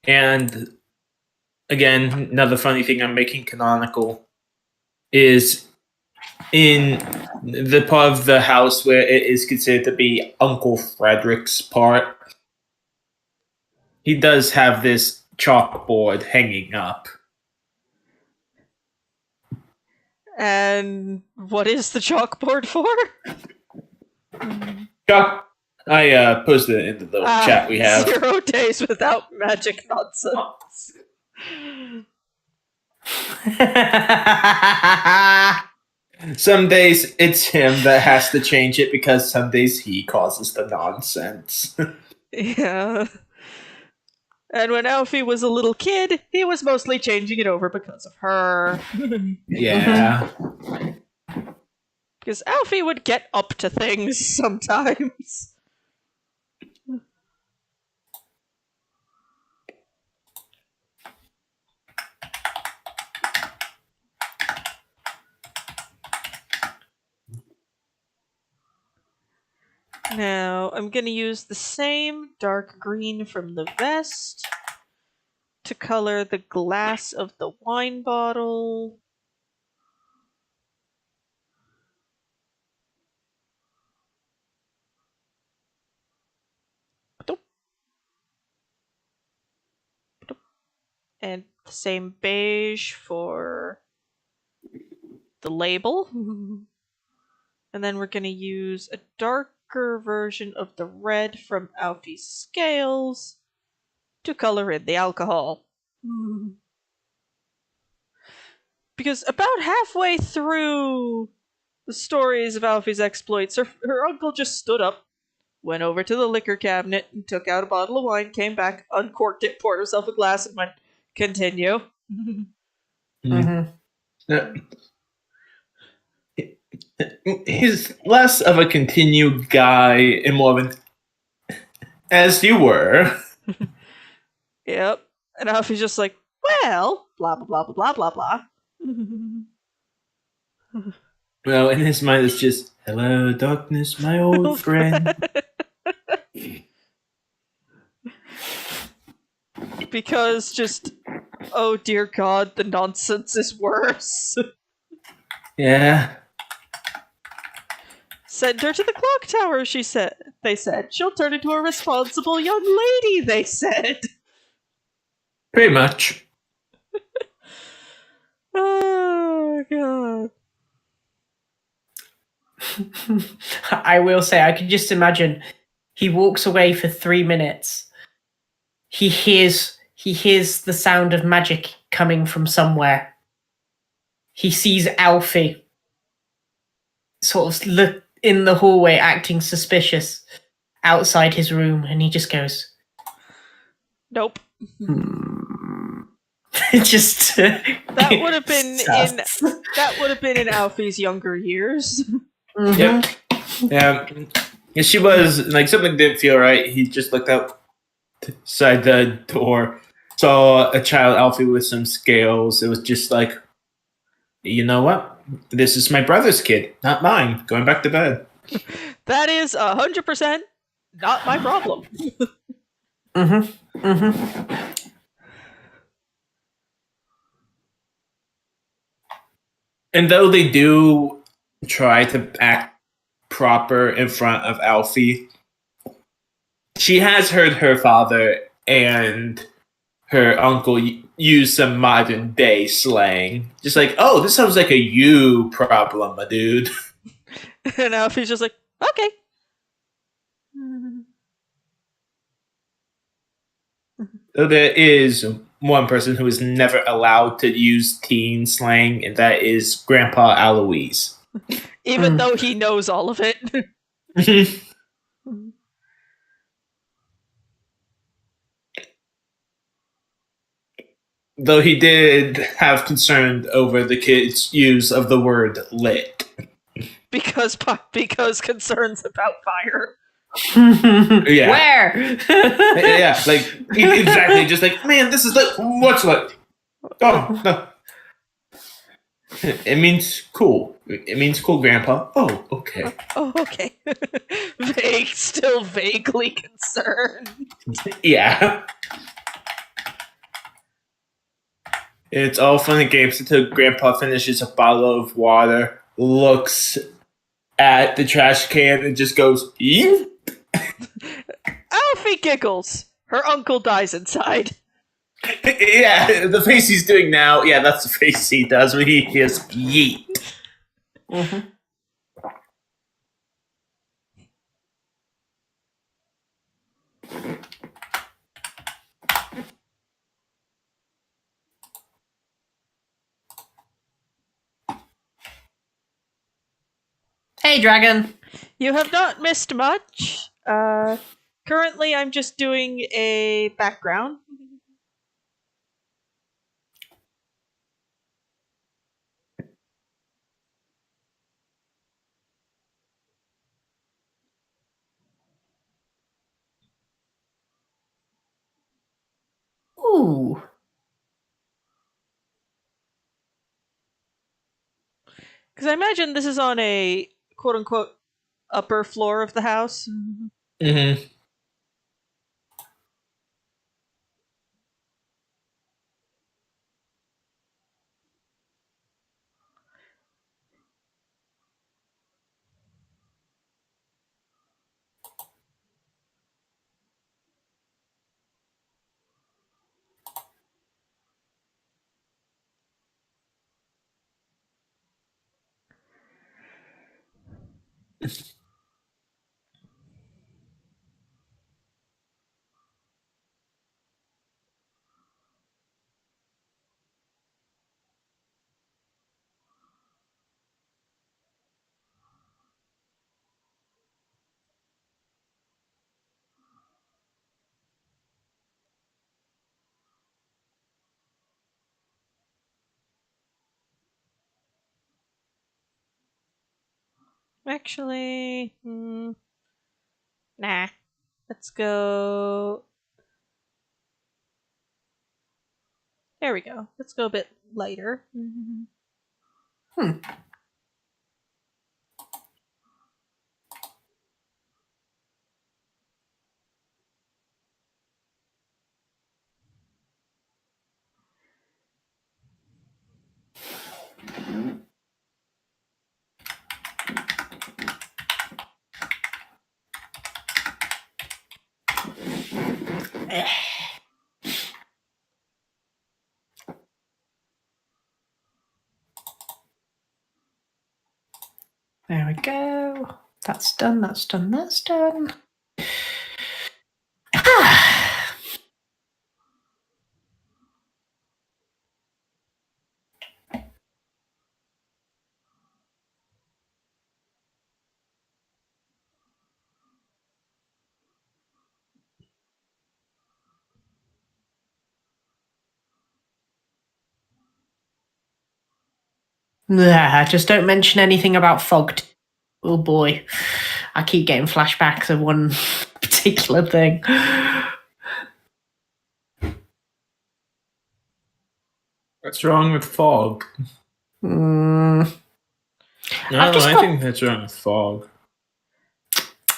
And again, another funny thing I'm making canonical is in the part of the house where it is considered to be Uncle Frederick's part. He does have this chalkboard hanging up. And what is the chalkboard for? Chalk. I posted it in the little chat we have. 0 days without magic nonsense. Some days it's him that has to change it because some days he causes the nonsense. Yeah. And when Alfie was a little kid, he was mostly changing it over because of her. Yeah. Because Alfie would get up to things sometimes. Now, I'm going to use the same dark green from the vest to color the glass of the wine bottle. And the same beige for the label. And then we're going to use a darker version of the red from Alfie's scales to color in the alcohol. Because about halfway through the stories of Alfie's exploits, her uncle just stood up, went over to the liquor cabinet, and took out a bottle of wine, came back, uncorked it, poured herself a glass, and went, continue. Mm-hmm. He's less of a continued guy and more of an as you were. Yep. And Alfie's just like, well, blah, blah, blah, blah, blah, blah, blah. Well, in his mind, it's just, hello, darkness, my old friend. Because just, oh dear God, the nonsense is worse. Yeah. Send her to the clock tower, they said. She'll turn into a responsible young lady, they said. Pretty much. Oh, God. I will say, I can just imagine he walks away for 3 minutes. He hears the sound of magic coming from somewhere. he sees Alfie sort of look in the hallway acting suspicious outside his room, and he just goes, Nope. just That would have been sus. that would have been in Alfie's younger years. Mhm. Yep. Yeah. And she was like something didn't feel right. He just looked outside the door, saw a child Alfie with some scales. It was just like, you know what? This is my brother's kid, not mine. Going back to bed. That is 100% not my problem. Mm-hmm. Mm-hmm. And though they do try to act proper in front of Alfie, she has heard her father and her uncle use some modern day slang. Just like, oh, this sounds like a you problem, my dude. And Alfie's just like, okay. So there is one person who is never allowed to use teen slang, and that is Grandpa Aloise. Even though he knows all of it. Though he did have concern over the kids' use of the word lit. because concerns about fire. Yeah. Where? Yeah, like, exactly. Just like, man, this is lit. What's lit? Oh, no. It means cool. It means cool, Grandpa. Oh, okay. Oh, okay. Still vaguely concerned. Yeah. It's all fun and games until Grandpa finishes a bottle of water, looks at the trash can, and just goes, "Eep." Alfie giggles. Her uncle dies inside. Yeah, the face he's doing now, yeah, that's the face he does when he hears yeet. Mm-hmm. Hey, Dragon. You have not missed much. Currently, I'm just doing a background. Ooh. Because I imagine this is on a quote unquote upper floor of the house. Mm-hmm. Actually, nah. Let's go. There we go. Let's go a bit lighter. There we go. That's done, that's done, that's done. Just don't mention anything about fog. Oh boy. I keep getting flashbacks of one particular thing. What's wrong with fog? Mm. No, I've just I got- think that's wrong with fog.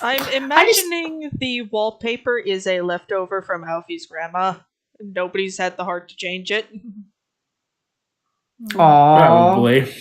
I'm imagining the wallpaper is a leftover from Alfie's grandma. Nobody's had the heart to change it. Aww. Probably.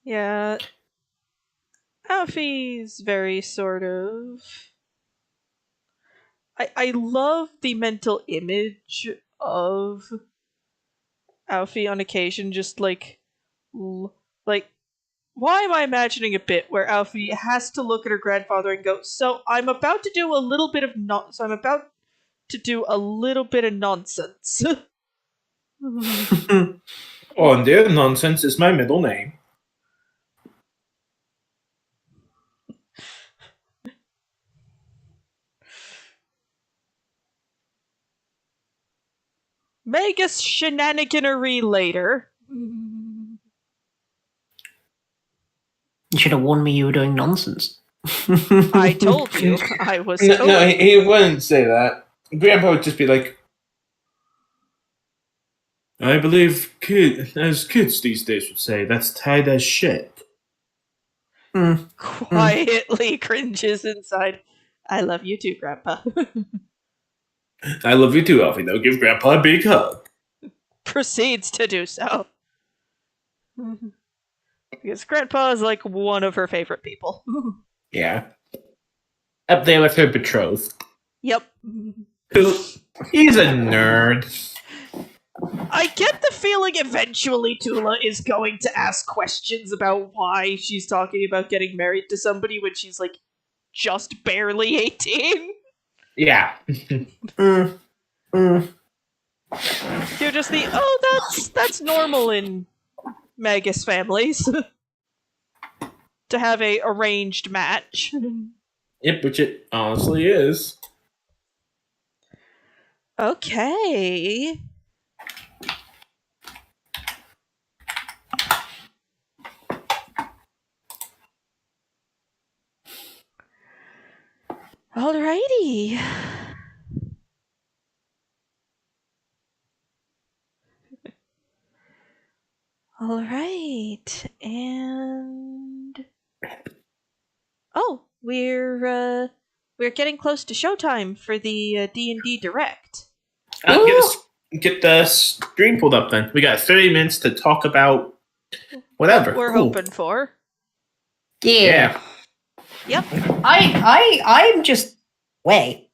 Yeah. Alfie's very sort of. I love the mental image of Alfie on occasion, just like why am I imagining a bit where Alfie has to look at her grandfather and go, "So I'm about to do a little bit of so I'm about to do a little bit of nonsense." Oh, and their nonsense is my middle name. Magus shenaniganery later. You should have warned me you were doing nonsense. I told you I was. No, he wouldn't say that. Grandpa would just be like, I believe as kids these days would say, that's tight as shit. Quietly cringes inside. I love you too, Grandpa. I love you too, Alfie. Now give Grandpa a big hug. Proceeds to do so. Because Grandpa is like one of her favorite people. Yeah. Up there with her betrothed. Yep. Who, he's a nerd. I get the feeling eventually Tula is going to ask questions about why she's talking about getting married to somebody when she's like just barely 18. Yeah. You're just that's normal in Magus families. To have a arranged match. Yep, which it honestly is. Okay. Alrighty. Alright. And we're getting close to showtime for the D&D Direct. Get the stream pulled up then. We got 30 minutes to talk about whatever. What we're Cool. hoping for. Yeah. Yep. I'm just wait.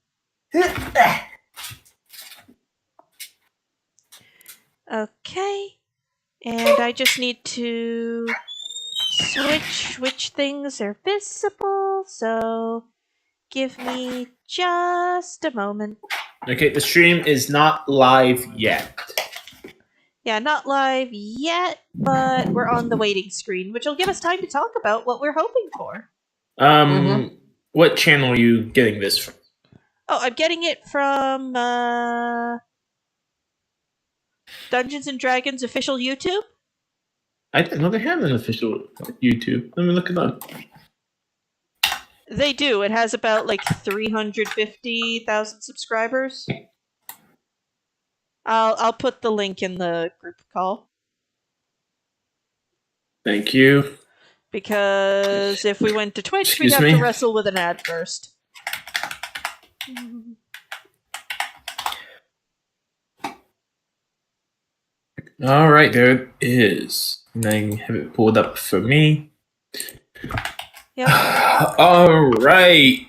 Okay. And I just need to switch which things are visible, so give me just a moment. Okay, the stream is not live yet. Yeah, not live yet, but we're on the waiting screen, which will give us time to talk about what we're hoping for. What channel are you getting this from? Oh, I'm getting it from Dungeons and Dragons official YouTube. I didn't know they had an official YouTube. Let me look it up. They do. It has about like 350,000 subscribers. I'll put the link in the group call. Thank you. Because if we went to Twitch, Excuse we'd have me? to wrestle with an ad first. All right, there it is. And I have it pulled up for me. Yep. All right.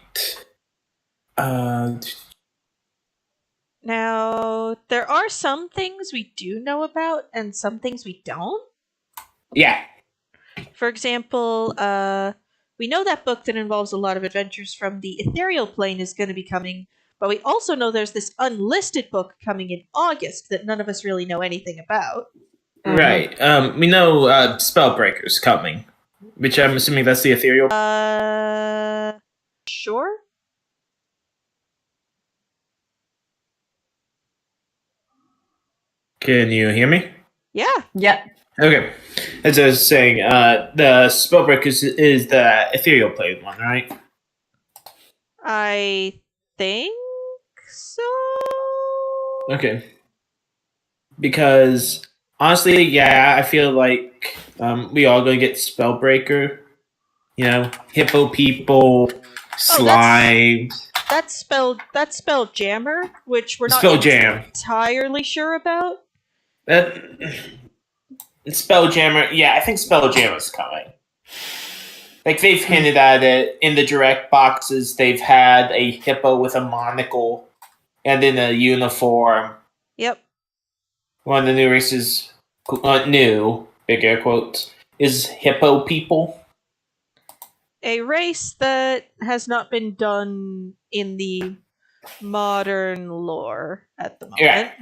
Now, there are some things we do know about and some things we don't. Yeah. For example, We know that book that involves a lot of adventures from the ethereal plane is going to be coming, but we also know there's this unlisted book coming in August that none of us really know anything about. Right. We know Spellbreaker's coming, which I'm assuming that's the ethereal. Sure? Can you hear me? Yeah. Yeah. Okay. As I was saying, the Spellbreaker is the ethereal plane one, right? I think so. Okay. Because honestly, yeah, I feel like we all gonna get Spellbreaker. You know, hippo people, slime. That's spelled jammer, which we're not Spelljam. entirely sure about. Spelljammer. Yeah, I think Spelljammer's coming. Like they've hinted at it in the direct boxes. They've had a hippo with a monocle and in a uniform. Yep. One of the new races, new big air quotes, is hippo people. A race that has not been done in the modern lore at the moment. Yeah.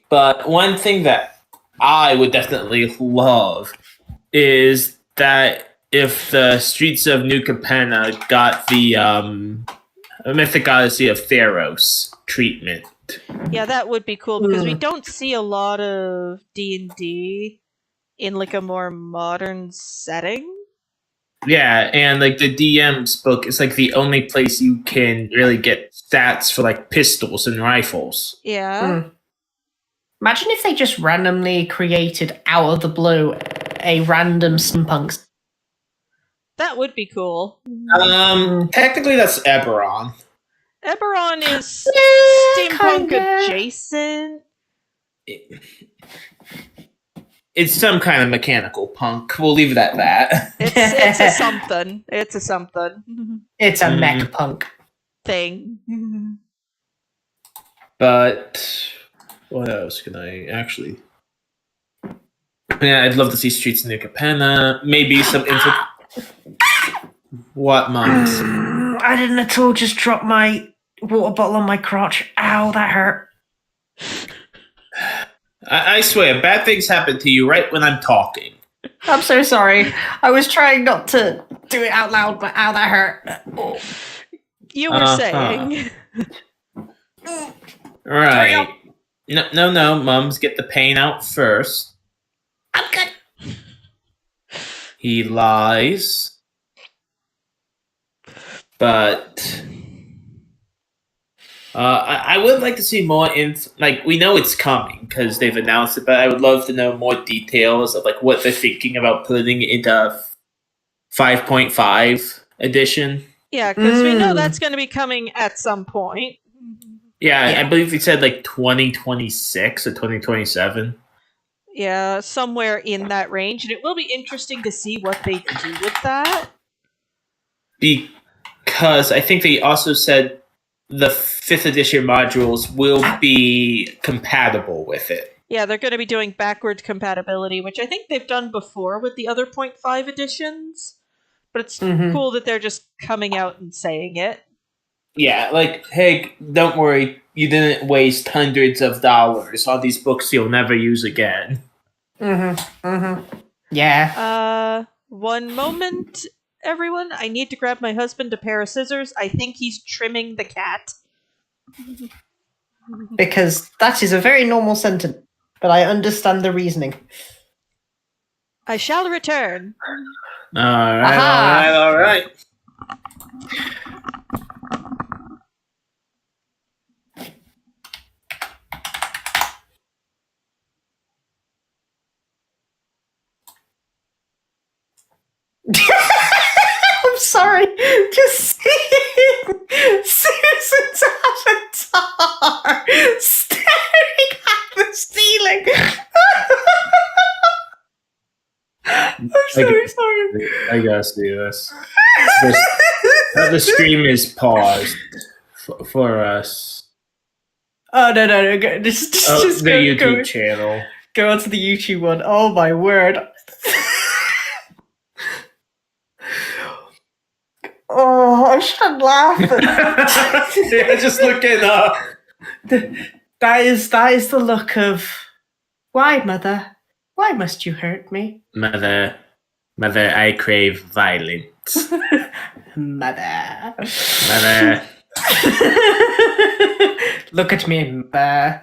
But one thing that I would definitely love is that if the streets of New Capenna got the Mythic Odyssey of Theros treatment. Yeah, that would be cool because we don't see a lot of D&D in like a more modern setting. Yeah, and like the DM's book is like the only place you can really get stats for like pistols and rifles. Yeah. Imagine if they just randomly created out of the blue a random steampunk. That would be cool. Technically that's Eberron. Eberron is Yeah, steampunk kinda. adjacent. It's some kind of mechanical punk. We'll leave it at that. It's a something. It's a something It's a mech punk. thing. But what else can I actually? Yeah, I'd love to see Streets of New Capenna. Maybe some What, mums? I didn't at all just drop my water bottle on my crotch. Ow, that hurt. I swear, bad things happen to you right when I'm talking. I'm so sorry. I was trying not to do it out loud, but ow, that hurt. Oh. You were saying. Right. No, mums, get the pain out first. I'm good. He lies. But I would like to see more like we know it's coming because they've announced it, but I would love to know more details of like what they're thinking about putting into 5.5 edition. Yeah, because we know that's going to be coming at some point. Yeah, I believe they said like 2026 or 2027. Yeah, somewhere in that range, and it will be interesting to see what they do with that. Because I think they also said the 5th edition modules will be compatible with it. Yeah, they're going to be doing backward compatibility, which I think they've done before with the other 0.5 editions. But it's cool that they're just coming out and saying it. Yeah, like, hey, don't worry, you didn't waste hundreds of dollars on these books you'll never use again. Yeah. One moment, everyone. I need to grab my husband a pair of scissors. I think he's trimming the cat. Because that is a very normal sentence, but I understand the reasoning. I shall return. All right. I'm sorry. Just seeing Susan's avatar staring at the ceiling. I'm so sorry. I guess do this. The stream is paused for us. Oh no! Just The go, YouTube channel. go onto the YouTube one. Oh my word! Oh, I shouldn't laugh. Yeah, just looking up. That is the look of, why, mother? Why must you hurt me? Mother, I crave violence. Mother. Mother. Look at me, mother.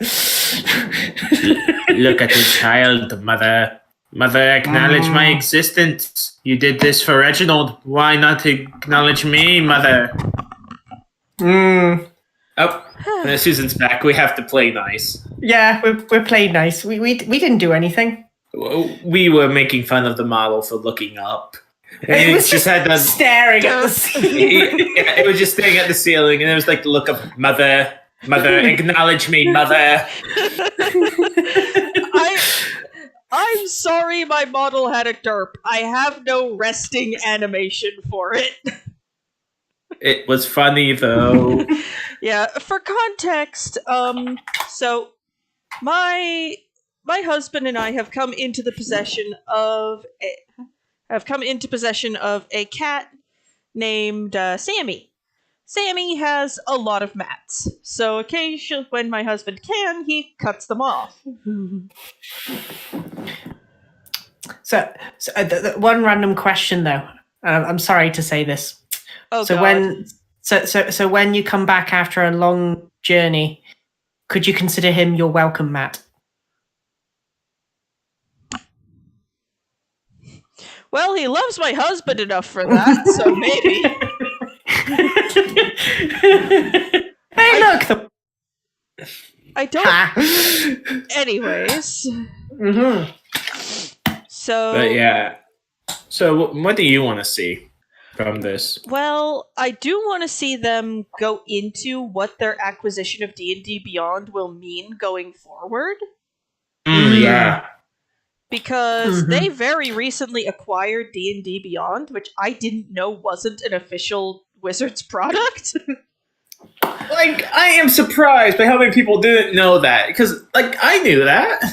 Look at the child, mother. Mother, acknowledge my existence. You did this for Reginald. Why not acknowledge me, mother? Oh, Susan's back. We have to play nice. Yeah, we're playing nice. We didn't do anything. We were making fun of the model for looking up. And It was just had that staring at the ceiling. it was just staring at the ceiling, and it was like the look of mother, acknowledge me, mother. I'm sorry my model had a derp. I have no resting animation for it. It was funny though. Yeah, for context, so my husband and I have come into possession of a cat named Sammy. Sammy has a lot of mats, so occasionally when my husband can, he cuts them off. So one random question though. I'm sorry to say this. Oh, so God. when you come back after a long journey, could you consider him your welcome mat? Well, he loves my husband enough for that, so maybe. Hey, look! I don't. Anyways. Mm-hmm. So. But yeah. So what do you want to see from this? Well, I do want to see them go into what their acquisition of D&D Beyond will mean going forward. Yeah. Because they very recently acquired D&D Beyond, which I didn't know wasn't an official Wizards product. Like, I am surprised by how many people didn't know that, because, like, I knew that.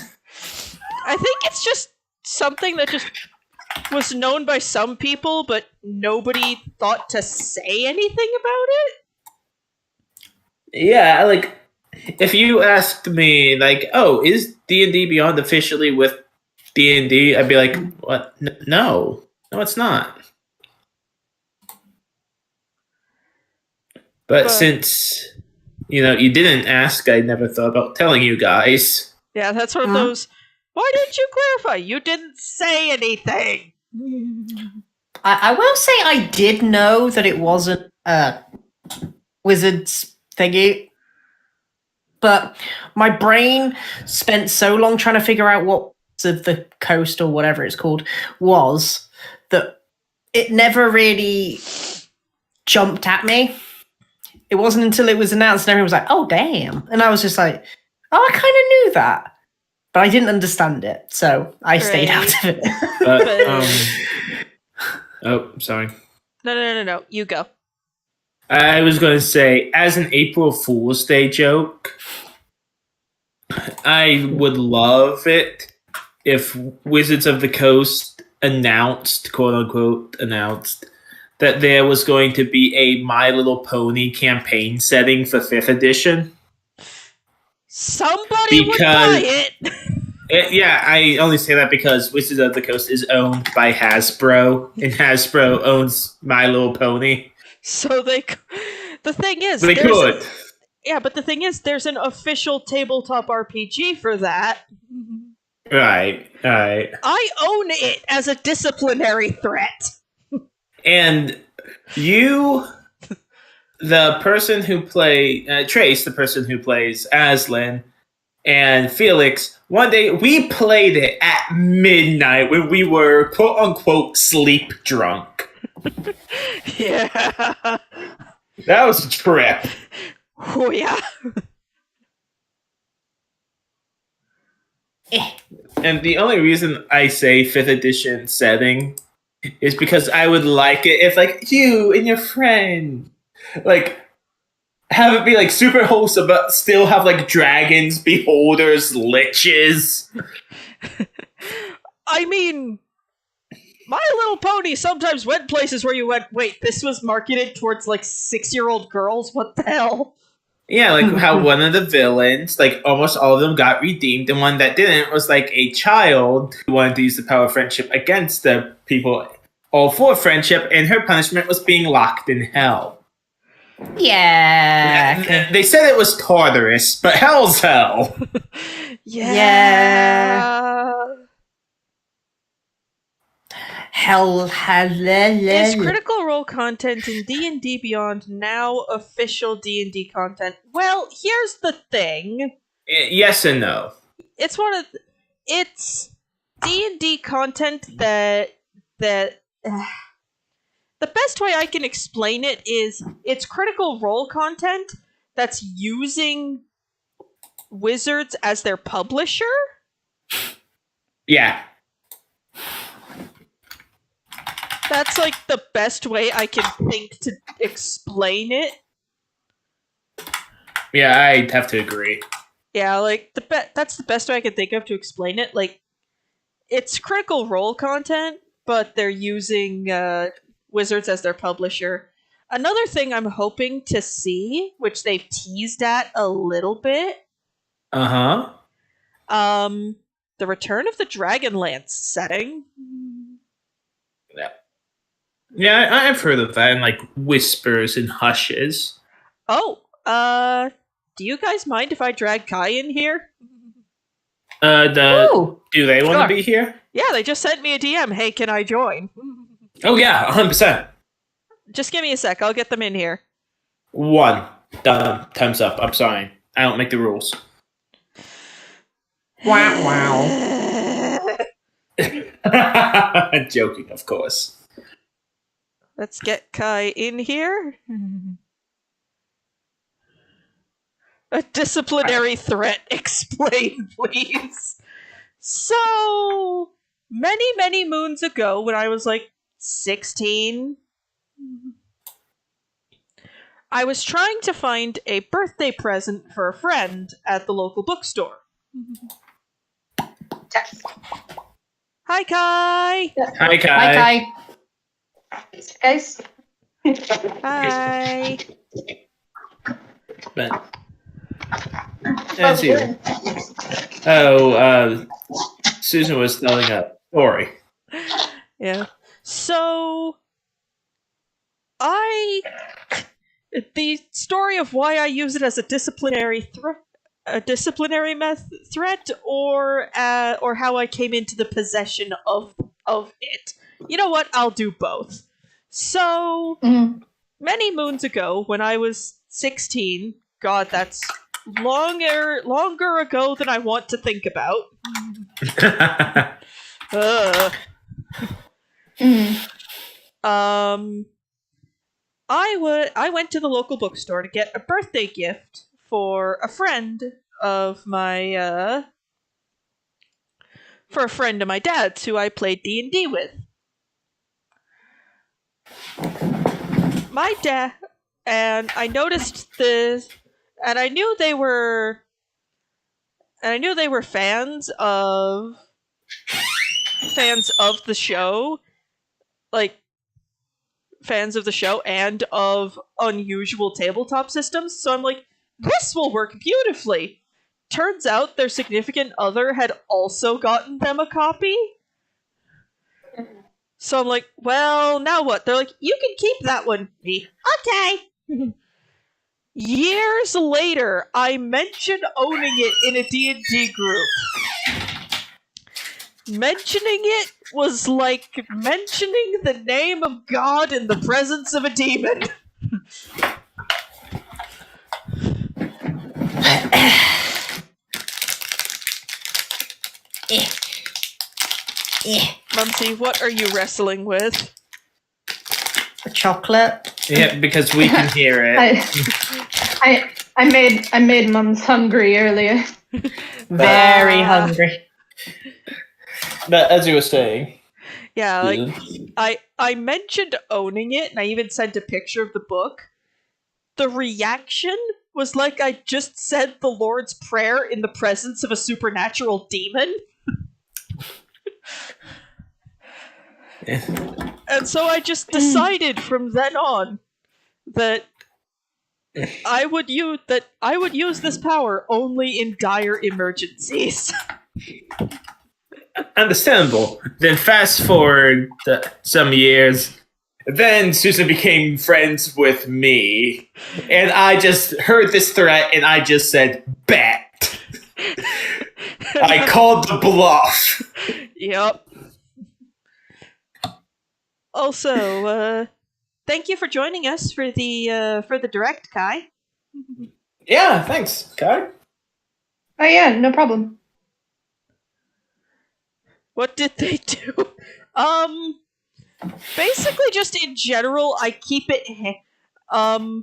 I think it's just something that just was known by some people, but nobody thought to say anything about it. Yeah, like, if you asked me, like, oh, is D&D Beyond officially with D&D? I'd be like, what? No, it's not. But since, you didn't ask, I never thought about telling you guys. Yeah, that's one of those, why didn't you clarify? You didn't say anything! I will say I did know that it wasn't a Wizards thingy, but my brain spent so long trying to figure out what of the coast or whatever it's called was that it never really jumped at me. It wasn't until it was announced and everyone was like, oh, damn. And I was just like, oh, I kind of knew that. But I didn't understand it, so I stayed out of it. Oh, sorry. No. You go. I was going to say, as an April Fool's Day joke, I would love it if Wizards of the Coast announced, quote-unquote, that there was going to be a My Little Pony campaign setting for 5th edition. Somebody would buy it! Yeah, I only say that because Wizards of the Coast is owned by Hasbro, and Hasbro owns My Little Pony. So the thing is... They could. Yeah, but the thing is, there's an official tabletop RPG for that. Right. I own it as a disciplinary threat. And you, the person who Trace, the person who plays Aslan, and Felix, one day we played it at midnight when we were quote-unquote sleep drunk. Yeah. That was a trip. Oh, yeah. And the only reason I say 5th edition setting is because I would like it if, like, you and your friend, like, have it be, like, super wholesome, but still have, like, dragons, beholders, liches. I mean, My Little Pony sometimes went places where you went, wait, this was marketed towards, like, 6-year-old girls? What the hell? Yeah, like how one of the villains, like almost all of them got redeemed, and one that didn't was like a child who wanted to use the power of friendship against the people all for friendship, and her punishment was being locked in hell. Yeah. They said it was Tartarus, but hell's hell. Yeah. Hell has Is Critical Role content in D&D Beyond now official D&D content? Well, here's the thing. Yes and no. It's it's D&D content that the best way I can explain it is it's Critical Role content that's using Wizards as their publisher. Yeah. That's like the best way I can think to explain it. Yeah, I'd have to agree. Yeah, like that's the best way I can think of to explain it. Like, it's Critical Role content, but they're using Wizards as their publisher. Another thing I'm hoping to see, which they've teased at a little bit, the Return of the Dragonlance setting. Yeah, I've heard of that in like whispers and hushes. Oh, do you guys mind if I drag Kai in here? Do they want Sure. to be here? Yeah, they just sent me a DM. Hey, can I join? Oh yeah, 100%. Just give me a sec. I'll get them in here. 1. Done. Time's up. I'm sorry. I don't make the rules. Wow. Joking, of course. Let's get Kai in here. A disciplinary threat. Explain, please. So, many moons ago, when I was like 16, I was trying to find a birthday present for a friend at the local bookstore. Hi, Kai! Hi, Kai. Hi, Kai. Guys, Hi! But, as you. Oh, Susan was telling a story. Yeah. So, the story of why I use it as a disciplinary threat, or how I came into the possession of it. You know what? I'll do both. So, many moons ago, when I was 16, God, that's longer ago than I want to think about. I went to the local bookstore to get a birthday gift for a friend of my dad's who I played D&D with. My dad, and I noticed this, and I knew they were fans of the show, like fans of the show and of unusual tabletop systems. So I'm like, this will work beautifully. Turns out their significant other had also gotten them a copy. So I'm like, well, now what? They're like, you can keep that one. Me, okay. Years later, I mentioned owning it in a D&D group. Mentioning it was like mentioning the name of God in the presence of a demon. Mumsy, what are you wrestling with? A chocolate. Yeah, because we can hear it. I made Mum's hungry earlier. Very hungry. But as you were saying. Yeah, like, I mentioned owning it, and I even sent a picture of the book. The reaction was like I just said the Lord's Prayer in the presence of a supernatural demon. And so I just decided from then on that I would use this power only in dire emergencies. Understandable. Then fast forward some years. Then Susan became friends with me. And I just heard this threat and I just said, bet. I called the bluff. Yep. Also, thank you for joining us for the direct, Kai. Yeah, thanks, Kai. Oh yeah, no problem. What did they do? Basically, just in general, I keep it. I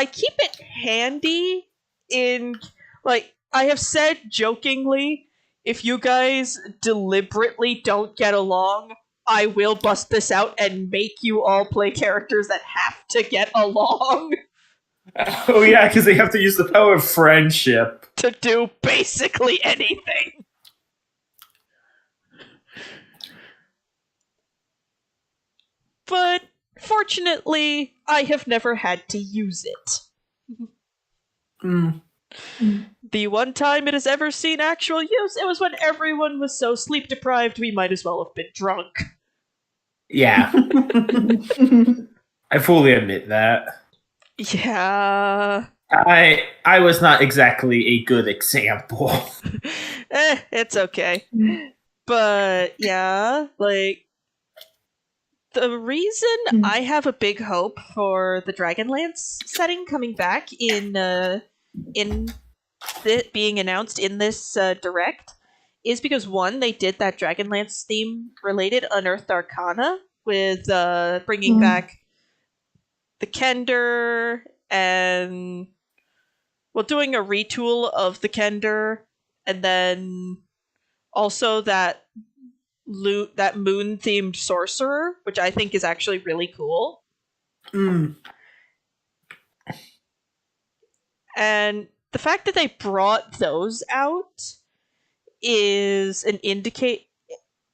keep it handy in, like, I have said jokingly, if you guys deliberately don't get along, I will bust this out and make you all play characters that have to get along Oh yeah, because they have to use the power of friendship. to do basically anything. But fortunately, I have never had to use it. The one time it has ever seen actual use, it was when everyone was so sleep deprived we might as well have been drunk. Yeah, I fully admit that. Yeah. I was not exactly a good example. It's okay. But yeah, like, the reason I have a big hope for the Dragonlance setting coming back in being announced in this direct is because, one, they did that Dragonlance theme related Unearthed Arcana with bringing back the Kender and, well, doing a retool of the Kender, and then also that moon themed sorcerer, which I think is actually really cool. And the fact that they brought those out is an indicate.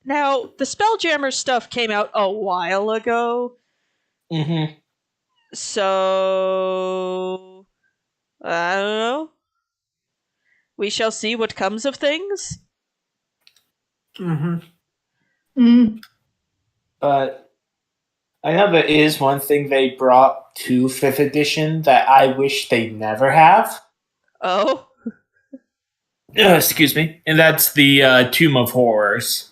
Now, the Spelljammer stuff came out a while ago, Mm-hmm. so I don't know. We shall see what comes of things. But I know there is one thing they brought to 5th edition that I wish they never have. Oh? Excuse me. And that's the Tomb of Horrors.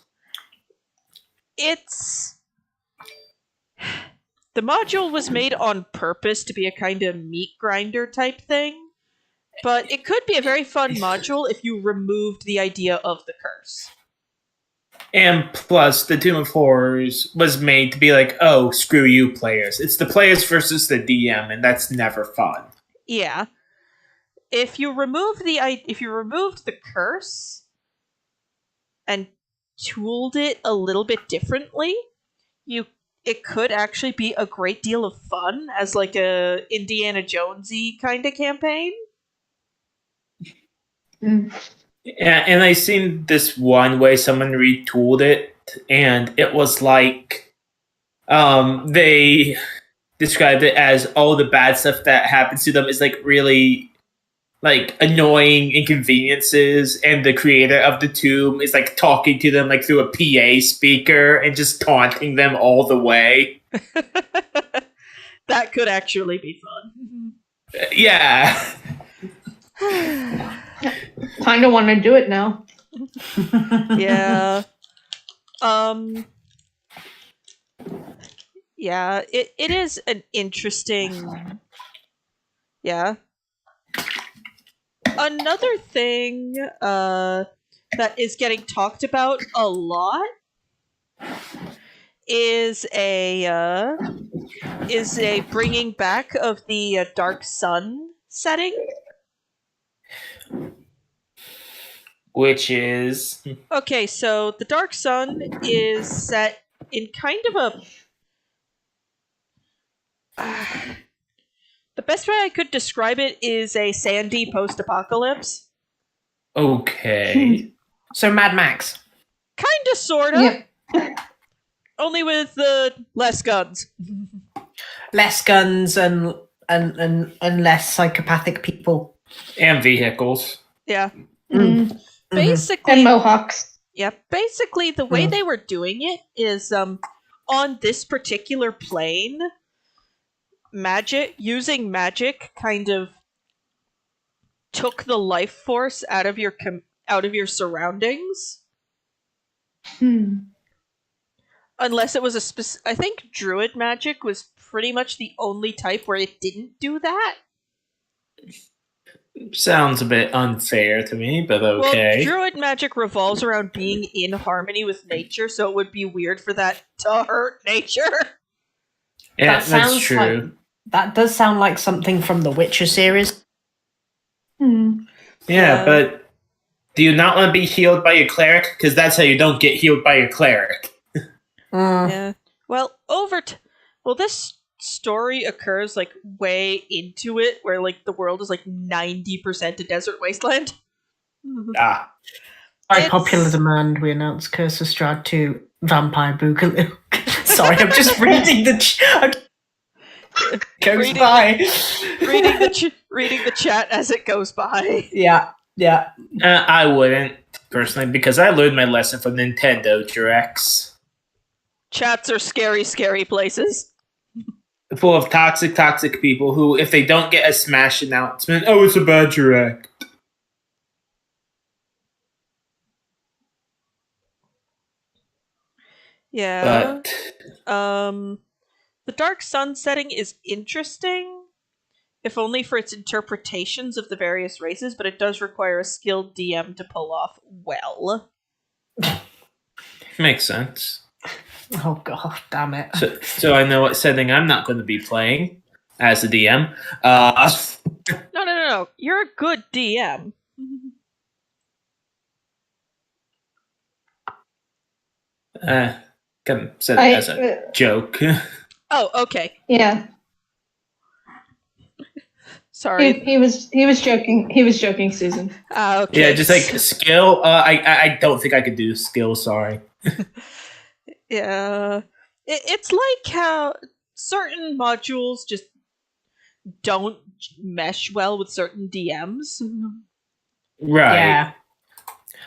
It's... The module was made on purpose to be a kind of meat grinder type thing, but it could be a very fun module if you removed the idea of the curse. And plus, the Tomb of Horrors was made to be like, oh, screw you, players. It's the players versus the DM, and that's never fun. Yeah. If you removed the curse and tooled it a little bit differently, it could actually be a great deal of fun as like a Indiana Jonesy kind of campaign. Yeah, and I seen this one way someone retooled it, and it was like, they described it as all the bad stuff that happens to them is like really like annoying inconveniences, and the creator of the tomb is like talking to them like through a PA speaker and just taunting them all the way. That could actually be fun. Yeah. Kind of want to do it now. Yeah. Yeah, it is an interesting... Yeah. Another thing that is getting talked about a lot is a bringing back of the Dark Sun setting. Which is... Okay, so the Dark Sun is set in kind of a... the best way I could describe it is a sandy post-apocalypse. Okay. So Mad Max. Kinda, sorta. Yeah. Only with less guns. Less guns and less psychopathic people. And vehicles. Yeah. Mm. Basically, And mohawks. yeah. Basically, the way Mm. they were doing it is on this particular plane, using magic kind of took the life force out of your surroundings. Unless it was I think druid magic was pretty much the only type where it didn't do that. Sounds a bit unfair to me, but okay. Well, druid magic revolves around being in harmony with nature, so it would be weird for that to hurt nature. Yeah, That that's sounds true. like- that does sound like something from the Witcher series. Yeah, but do you not want to be healed by your cleric? Because that's how you don't get healed by your cleric. Yeah. Well, this story occurs like way into it, where like the world is like 90% a desert wasteland. Ah. By popular demand, we announced Curse of Strahd 2 Vampire Boogaloo. Sorry, I'm just reading the goes Reading- by. reading the chat as it goes by. Yeah. I wouldn't, personally, because I learned my lesson from Nintendo Xerixis. Chats are scary, scary places. Full of toxic people who, if they don't get a Smash announcement, oh, it's a bad direct. Yeah. But The Dark Sun setting is interesting, if only for its interpretations of the various races, but it does require a skilled DM to pull off well. makes sense. Oh god, damn it. So I know what setting I'm not going to be playing as a DM. No. You're a good DM. Kind of said it as a joke. Oh, okay. Yeah. Sorry. He was joking. He was joking, Susan. Okay. Yeah, just like skill. I don't think I could do skill. Sorry. Yeah. It's like how certain modules just don't mesh well with certain DMs. Right. Yeah.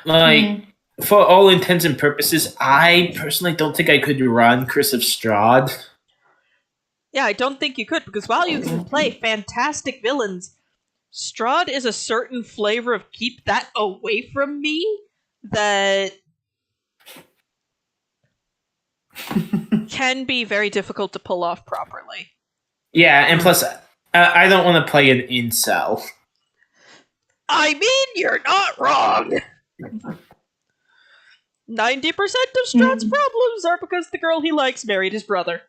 Like, for all intents and purposes, I personally don't think I could run Curse of Strahd. Yeah, I don't think you could, because while you can play fantastic villains, Strahd is a certain flavor of keep that away from me that can be very difficult to pull off properly. Yeah, and plus, I don't want to play an incel. I mean, you're not wrong! 90% of Strahd's problems are because the girl he likes married his brother.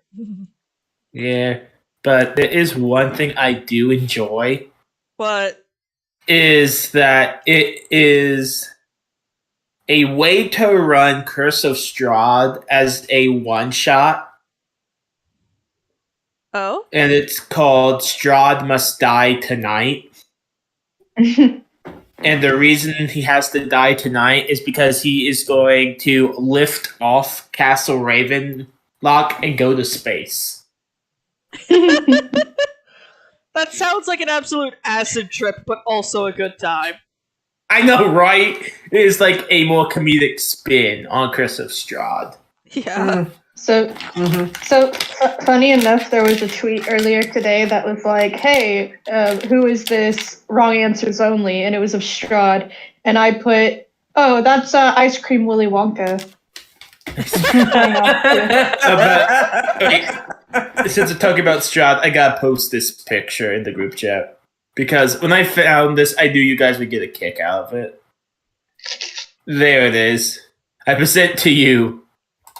Yeah, but there is one thing I do enjoy, What? is that it is a way to run Curse of Strahd as a one-shot, Oh? and it's called Strahd Must Die Tonight. And the reason he has to die tonight is because he is going to lift off Castle Ravenlock and go to space. That sounds like an absolute acid trip, but also a good time. I know, right? It is like a more comedic spin on Curse of Strahd. Yeah. So funny enough, there was a tweet earlier today that was like, "Hey, who is this? Wrong answers only," and it was of Strahd, and I put, "Oh, that's Ice Cream Willy Wonka." Since we're talking about Strahd, I gotta post this picture in the group chat. Because when I found this, I knew you guys would get a kick out of it. There it is. I present to you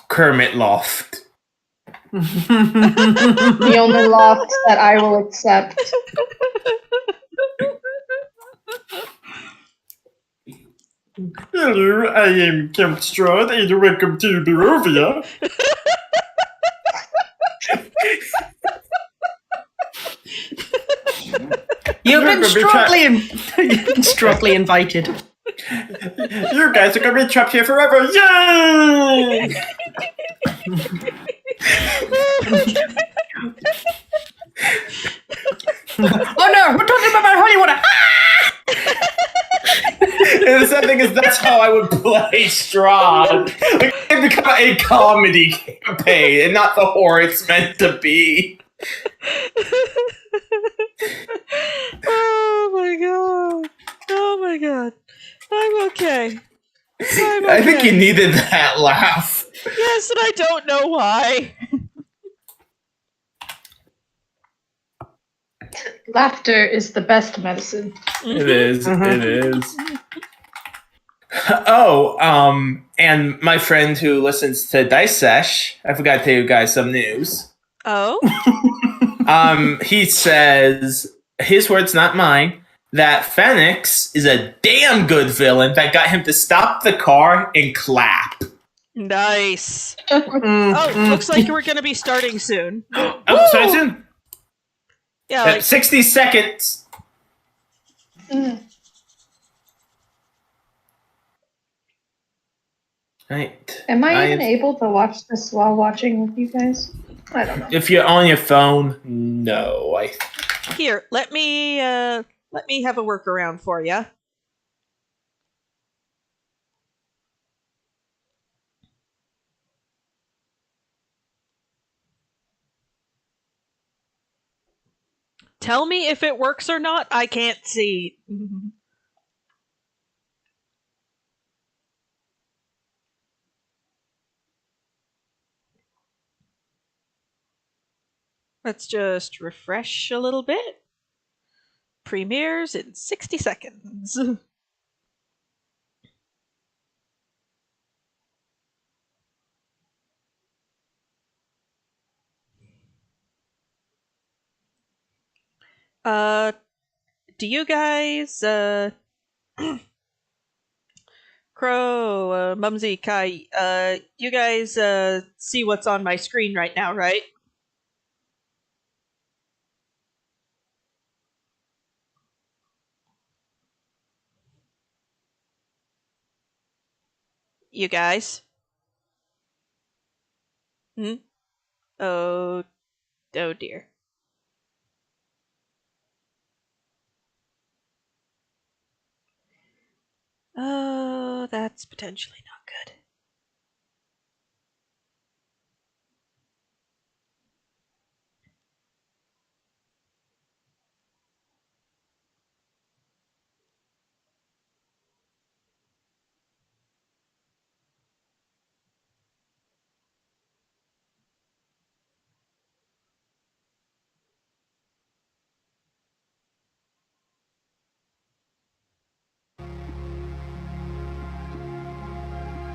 Kermit Loft. The only loft that I will accept. Hello, I am Camp Strahd, and welcome to Barovia. You've been strongly invited. You guys are gonna be trapped here forever. Yay! Oh no, we're talking about holy water. And the sad thing is, that's how I would play Strahd. Like, it become a comedy campaign, and not the horror it's meant to be. Oh my god. Oh my god. I'm okay. I think you needed that laugh. Yes, and I don't know why. Laughter is the best medicine. It is. Mhm. It is. Oh, and my friend who listens to Dice Sesh, I forgot to tell you guys some news. Oh? He says, his words, not mine, that Phoenix is a damn good villain that got him to stop the car and clap. Nice. Mm, Oh, looks like we're gonna be starting soon. Oh, sorry, soon. Yeah, like 60 seconds. Right. Am I even able to watch this while watching with you guys? I don't know. If you're on your phone, no. here, let me have a workaround for you. Tell me if it works or not. I can't see. Let's just refresh a little bit. Premieres in 60 seconds. Do you guys, Crow, Mumsy, Kai, you guys, see what's on my screen right now, right? You guys? Hmm? Oh, oh dear. Oh, that's potentially not good.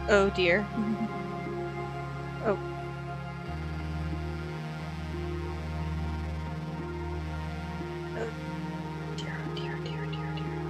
Oh dear. Oh. Oh dear, dear, dear, dear, dear.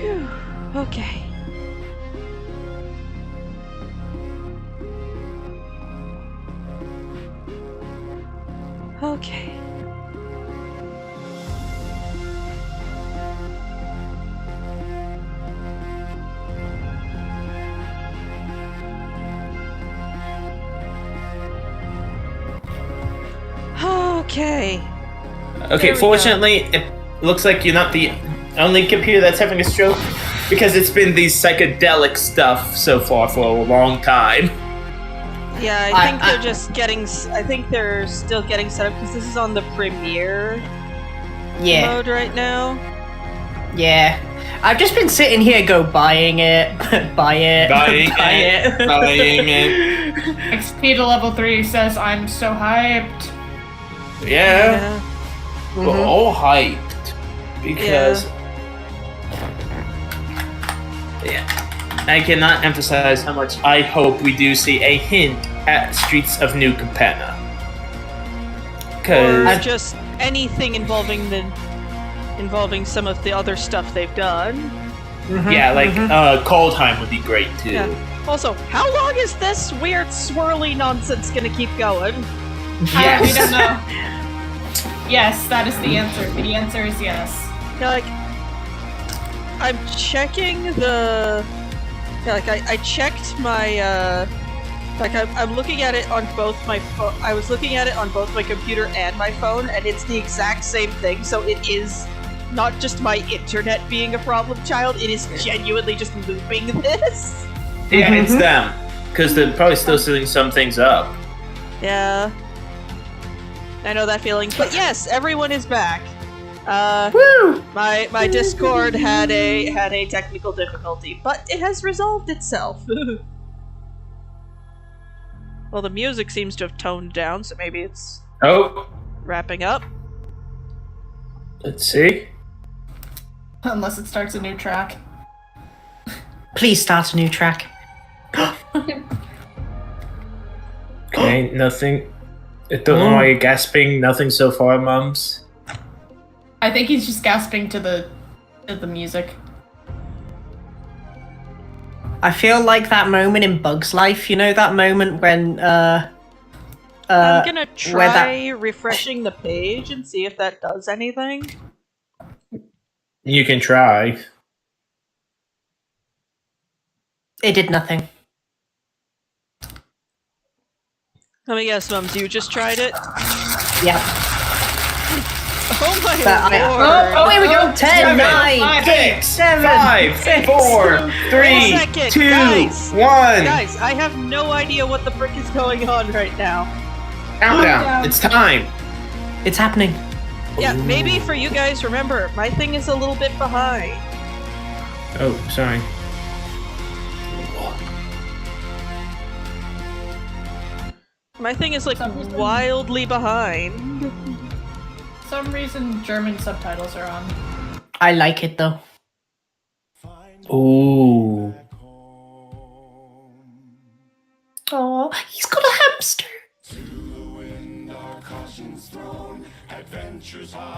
Phew. Okay. Okay. Okay. Okay, There we fortunately, it looks like you're not the only computer that's having a stroke, because it's been the psychedelic stuff so far for a long time. Yeah, I think they're just getting. I think they're still getting set up because this is on the premiere mode right now. Yeah. I've just been sitting here buying it, buy it, Buying buy it, it. buying it. XP to level 3 says I'm so hyped. Yeah, we're all hyped because I cannot emphasize how much I hope we do see a hint at Streets of New Capenna. Or Because just anything involving some of the other stuff they've done. Coldheim would be great too. Yeah. Also, how long is this weird swirly nonsense gonna keep going? Yes. We don't know. Yes, that is the answer. The answer is yes. Yeah, like, I'm checking the. Yeah, like I checked my. I'm looking at it on both my phone. I was looking at it on both my computer and my phone, and it's the exact same thing. So it is not just my internet being a problem child. It is genuinely just looping this. Yeah, it's them. Because they're probably still setting some things up. Yeah. I know that feeling. But yes, everyone is back. Woo! My Discord had a technical difficulty, but it has resolved itself. Well, the music seems to have toned down, so maybe it's wrapping up. Let's see. Unless it starts a new track. Please start a new track. Okay, nothing. I don't know why you're gasping. Nothing so far, Mums. I think he's just gasping to the music. I feel like that moment in Bug's Life, you know, that moment when I'm gonna where try refreshing the page and see if that does anything. You can try. it did nothing. Let me guess, Mums, you just tried it? Yeah. Oh my But lord! here we go. 10, 9, 6, 7, 5, 4, 3, Wait a second, 2, guys. 1. Guys, I have no idea what the frick is going on right now. Countdown. It's time. It's happening. Yeah, maybe for you guys, remember, my thing is a little bit behind. Oh, sorry. My thing is like wildly behind. For some reason, German subtitles are on. I like it though. Ooh. Oh, he's got a hamster.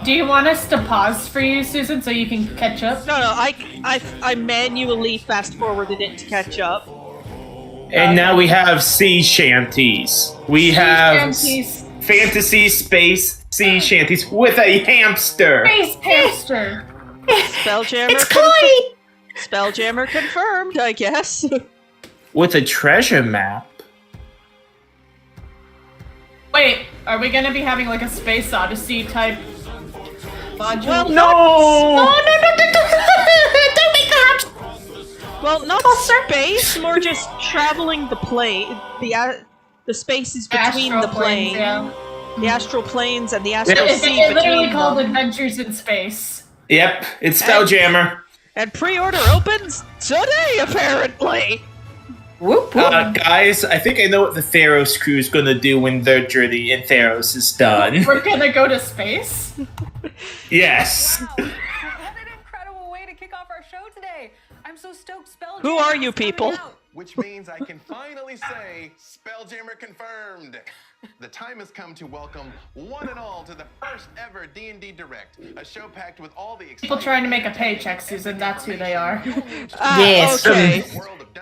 Do you want us to pause for you, Susan, so you can catch up? No, I manually fast forwarded it to catch up. And now we have sea shanties. We have Shanties. fantasy space sea shanties with a hamster. Space hamster. Spelljammer. It's Clyde. Spelljammer confirmed, I guess. With a treasure map. Wait, are we gonna be having like a Space Odyssey type module? Well, No! Oh no! Don't make that. Well, not space, more just traveling the plane. The spaces between Astral the planes, plane, yeah. the astral planes, and the astral It's sea literally between called them. Adventures in Space. Yep, it's Spelljammer. And pre-order opens today, apparently. Whoop whoop. Guys, I think I know what the Theros crew is gonna do when their journey in Theros is done. We're gonna go to space? Yes. What an incredible way to kick off our show today. I'm so stoked Spelljammer Who are you is coming people? out. Which means I can finally say Spelljammer confirmed. The time has come to welcome one and all to the first ever D&D Direct, a show packed with all the People trying to make a paycheck, Susan. That's who they are. Yes. Okay.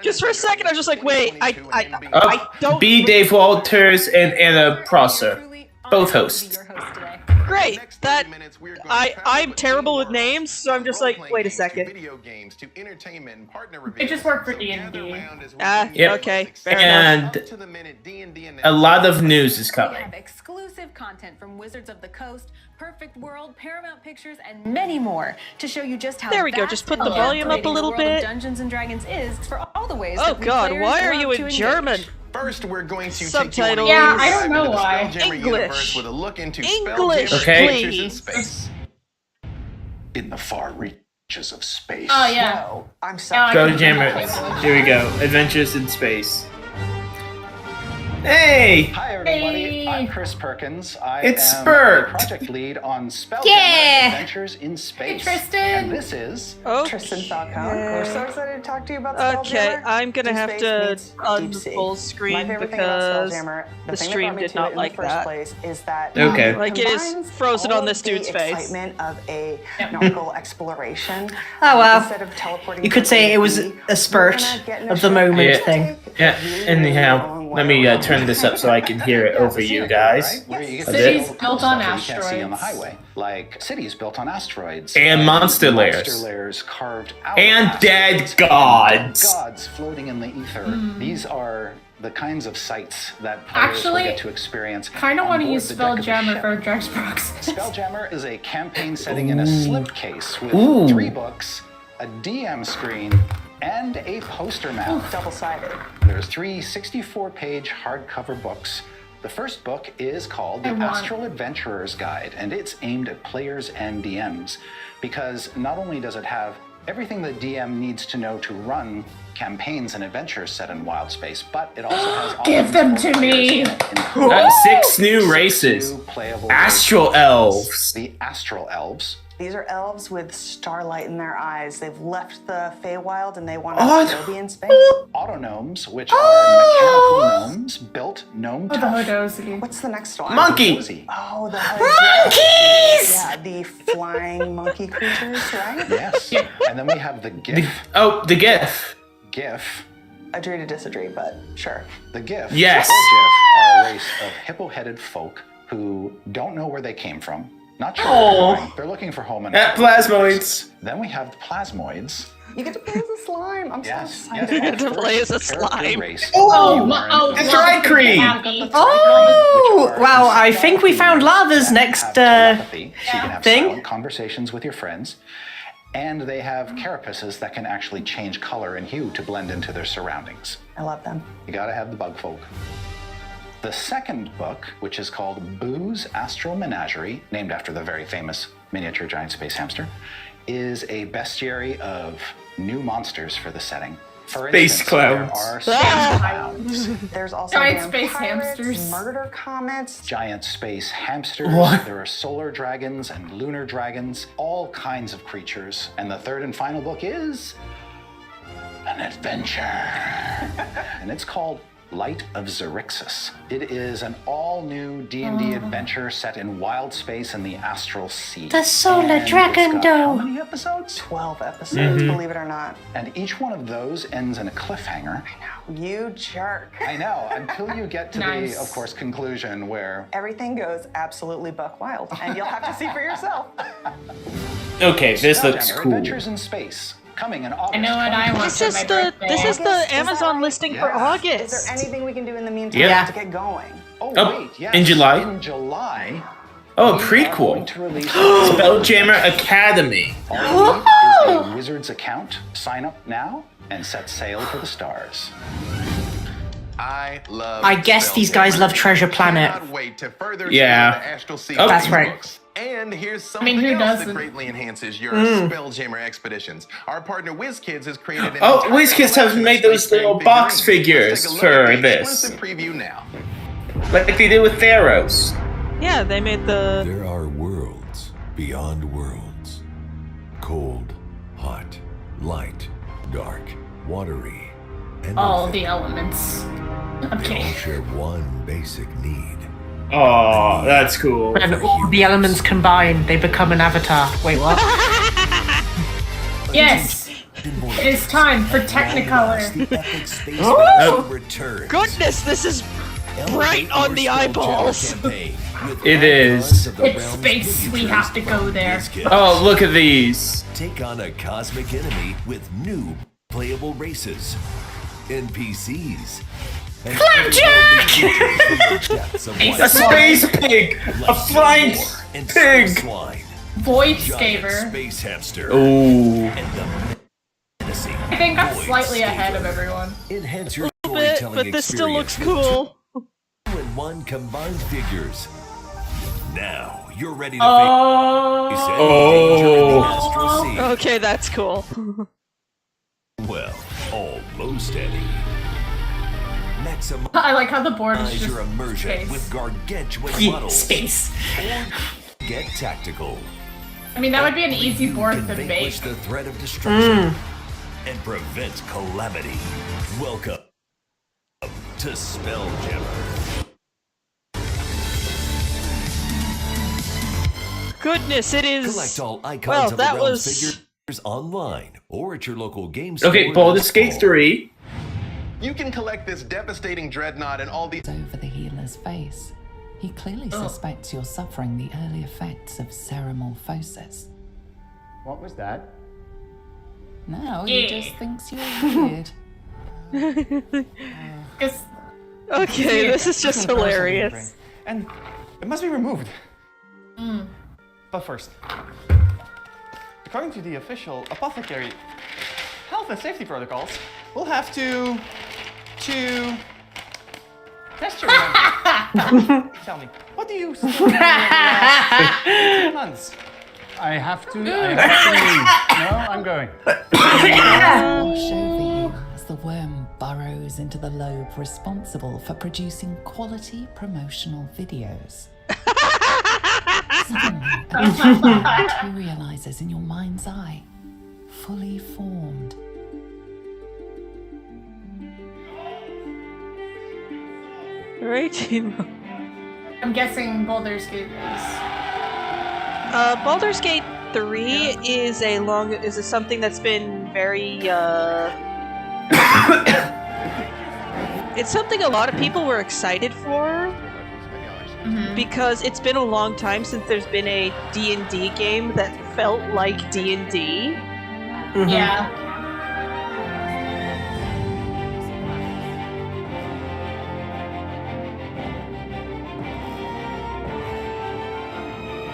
Just for a second, I was just like, wait, I don't. B. Dave Walters and Anna Prosser, both hosts. Great. That I'm terrible with names, so I'm just like, wait a second. It just worked for D&D. Yep. Okay. Fair enough. And a lot of news is We coming. have exclusive content from Wizards of the Coast, Perfect World, Paramount Pictures, and many more to show you just how There we go, vast just put and the volume up a captivating little the world of bit. Dungeons and Dragons is for all the ways Oh that we God, players why are love you to in engage. German? First, we're going to Subtitles. take you on a Yeah, I dive don't know into the why. Spelljammer English. universe with a look into English, Spelljammer Okay. adventures in please. space. In the far reaches of space. Oh, yeah. No, I'm Oh, sorry. I Go can Jammer. do that. Here we go. Adventures in Space. Hey! Hi everybody, Hey. I'm Chris Perkins. I It's am Spurt. the project lead on Spelljammer Yeah. Adventures in Space. Tristan. And this is Tristan Falcone. We're so excited to talk to you about Okay, Spelljammer. I'm gonna Deep have Space to meets Deep unfull Sea. screen My favorite thing about because Spelljammer, the thing that stream brought me did to not it in like the first that. place is that Okay. Like, it is combines frozen all on this of the dude's face. excitement of a Yep. nautical exploration. Oh, well. Instead of teleporting You could from say A it to was B, a spurt we're gonna get in a of the ship moment Yeah. thing. Yeah, really anyhow, long let way me around. turn this up so I can hear it over you guys. Where you get A to bit. see all the Cities cool built stuff on that you can't see on the asteroids. highway, like cities built on asteroids And monster monster layers. layers carved out And of dead asteroids, gods. and gods floating in the ether. Hmm. These are the kinds of sights that players Actually, will get to experience. Kind of on want to board use the deck of the Spelljammer ship. for Drax Prox. Spelljammer is a campaign setting in a slipcase with Ooh. 3 books, a DM screen, and a poster map. Double-sided. There's 3 64-page hardcover books. The first book is called The I want- Astral Adventurer's Guide, and it's aimed at players and DMs because not only does it have everything the DM needs to know to run campaigns and adventures set in wild space, but it also has Give options them for to players me. in it, including 6 new 6 races. new playable Astral races. Elves. The Astral Elves. These are elves with starlight in their eyes. They've left the Feywild and they want Oh, to still be in space. Autognomes, which are mechanical gnomes, built gnome Oh, the tough. Hodozi. What's the next one? Monkey. Cozy. Oh, the Monkeys! Yeah, the flying monkey creatures, right? Yes. And then we have the GIF. Oh, the GIF. GIF. Agree to disagree, but sure. The GIF. Yes. Or GIF are a race of hippo-headed folk who don't know where they came from. Not sure where they're going. They're looking for home and Plasmoids. Then we have the plasmoids. You get to play as a slime. I'm Yes. so excited. Yes. To play as a First character slime. race. Oh, You my, are oh, an It's Dry Cream. Oh, wow, I think we found Lava's next have telepathy, so you can have thing. silent conversations with your friends. And they have carapaces that can actually change color and hue to blend into their surroundings. I love them. You gotta have the bug folk. The second book, which is called Boo's Astral Menagerie, named after the very famous miniature giant space hamster, is a bestiary of new monsters for the setting. For Space instance, clowns. There are space clowns, There's also Giant space vampires, hamsters. murder comets. giant space hamsters. What? There are solar dragons and lunar dragons, all kinds of creatures. And the third and final book is an adventure. And it's called Light of Xerixis. It is an all-new D&D adventure set in wild space in the astral sea. The Solar And Dragon it's got how Dome. many episodes? 12 episodes, believe it or not. And each one of those ends in a cliffhanger. You jerk. I know, until you get to Nice. the, of course, conclusion where Everything goes absolutely buck wild, and you'll have to see for yourself. Okay, this looks Spelljammer cool. Adventures in Space, coming in August. I know what I want This for is my the birthday. this is the August, is that Amazon right? listing for Yeah. August. Is there anything we can do in the meantime Yeah. to get going? Oh, Oh, wait, yes. in July? In July. Oh, we are prequel. going to release Spelljammer Academy. All you need is a Wizards account. Sign up now and set sail for the stars. I guess these guys love Treasure Planet. Cannot wait to further Yeah. share the astral secrets Oh, that's of right. books. And here's I mean, something who else that doesn't? greatly enhances your Spelljammer expeditions. Our partner WizKids has created an Oh, entire WizKids have collection of made those space-themed little box figurines. Let's figures take a look for at the this. exclusive preview now. Like they did with Theros. Yeah, they made the There are worlds beyond worlds. Cold, hot, light, dark, watery, and All earthy. the elements. They all share one basic need. Oh, that's cool. And all the elements combined, they become an avatar. Wait, what? Yes! It is time for Technicolor. Goodness, this is bright on the eyeballs. It is. It's space, we have to go there. Oh, look at these. Take on a cosmic enemy with new playable races, NPCs, and Flapjack! A space pig! A flying pig! Void Skaver. Space hamster. Ooh. I think I'm slightly ahead of everyone. Enhance your A little bit, storytelling but this still looks experience cool. with 2 in 1 combined figures. Now you're ready to face any danger in the astral sea. Okay, that's cool. Well, almost any. Maximize I like how the board is just your immersion space. with gargantuan Yeah, models. space. Or get tactical. I mean, that would be an easy You board can to make. vanquish the threat of destruction and prevent calamity. Welcome to Spelljammer. Goodness, it is. Collect all icons Well, of that the realm's was. figures online or at your local game store. Okay, Baldur's Gate 3. You can collect this devastating dreadnought and all these. Over the healer's face. He clearly suspects you're suffering the early effects of ceramorphosis. What was that? Now he just thinks you're weird. Okay, this is just hilarious. And it must be removed. But first, according to the official apothecary health and safety protocols, we'll have to test your memory. Tell me, what do you still remember in the last 18 months? I have to leave. No, I'm going. Wash over you as the worm burrows into the lobe responsible for producing quality promotional videos. Suddenly, a vision materializes in your mind's eye, fully formed. Right? I'm guessing Baldur's Gate is. Baldur's Gate 3 is something that's been very it's something a lot of people were excited for because it's been a long time since there's been a D&D game that felt like D&D. Yeah.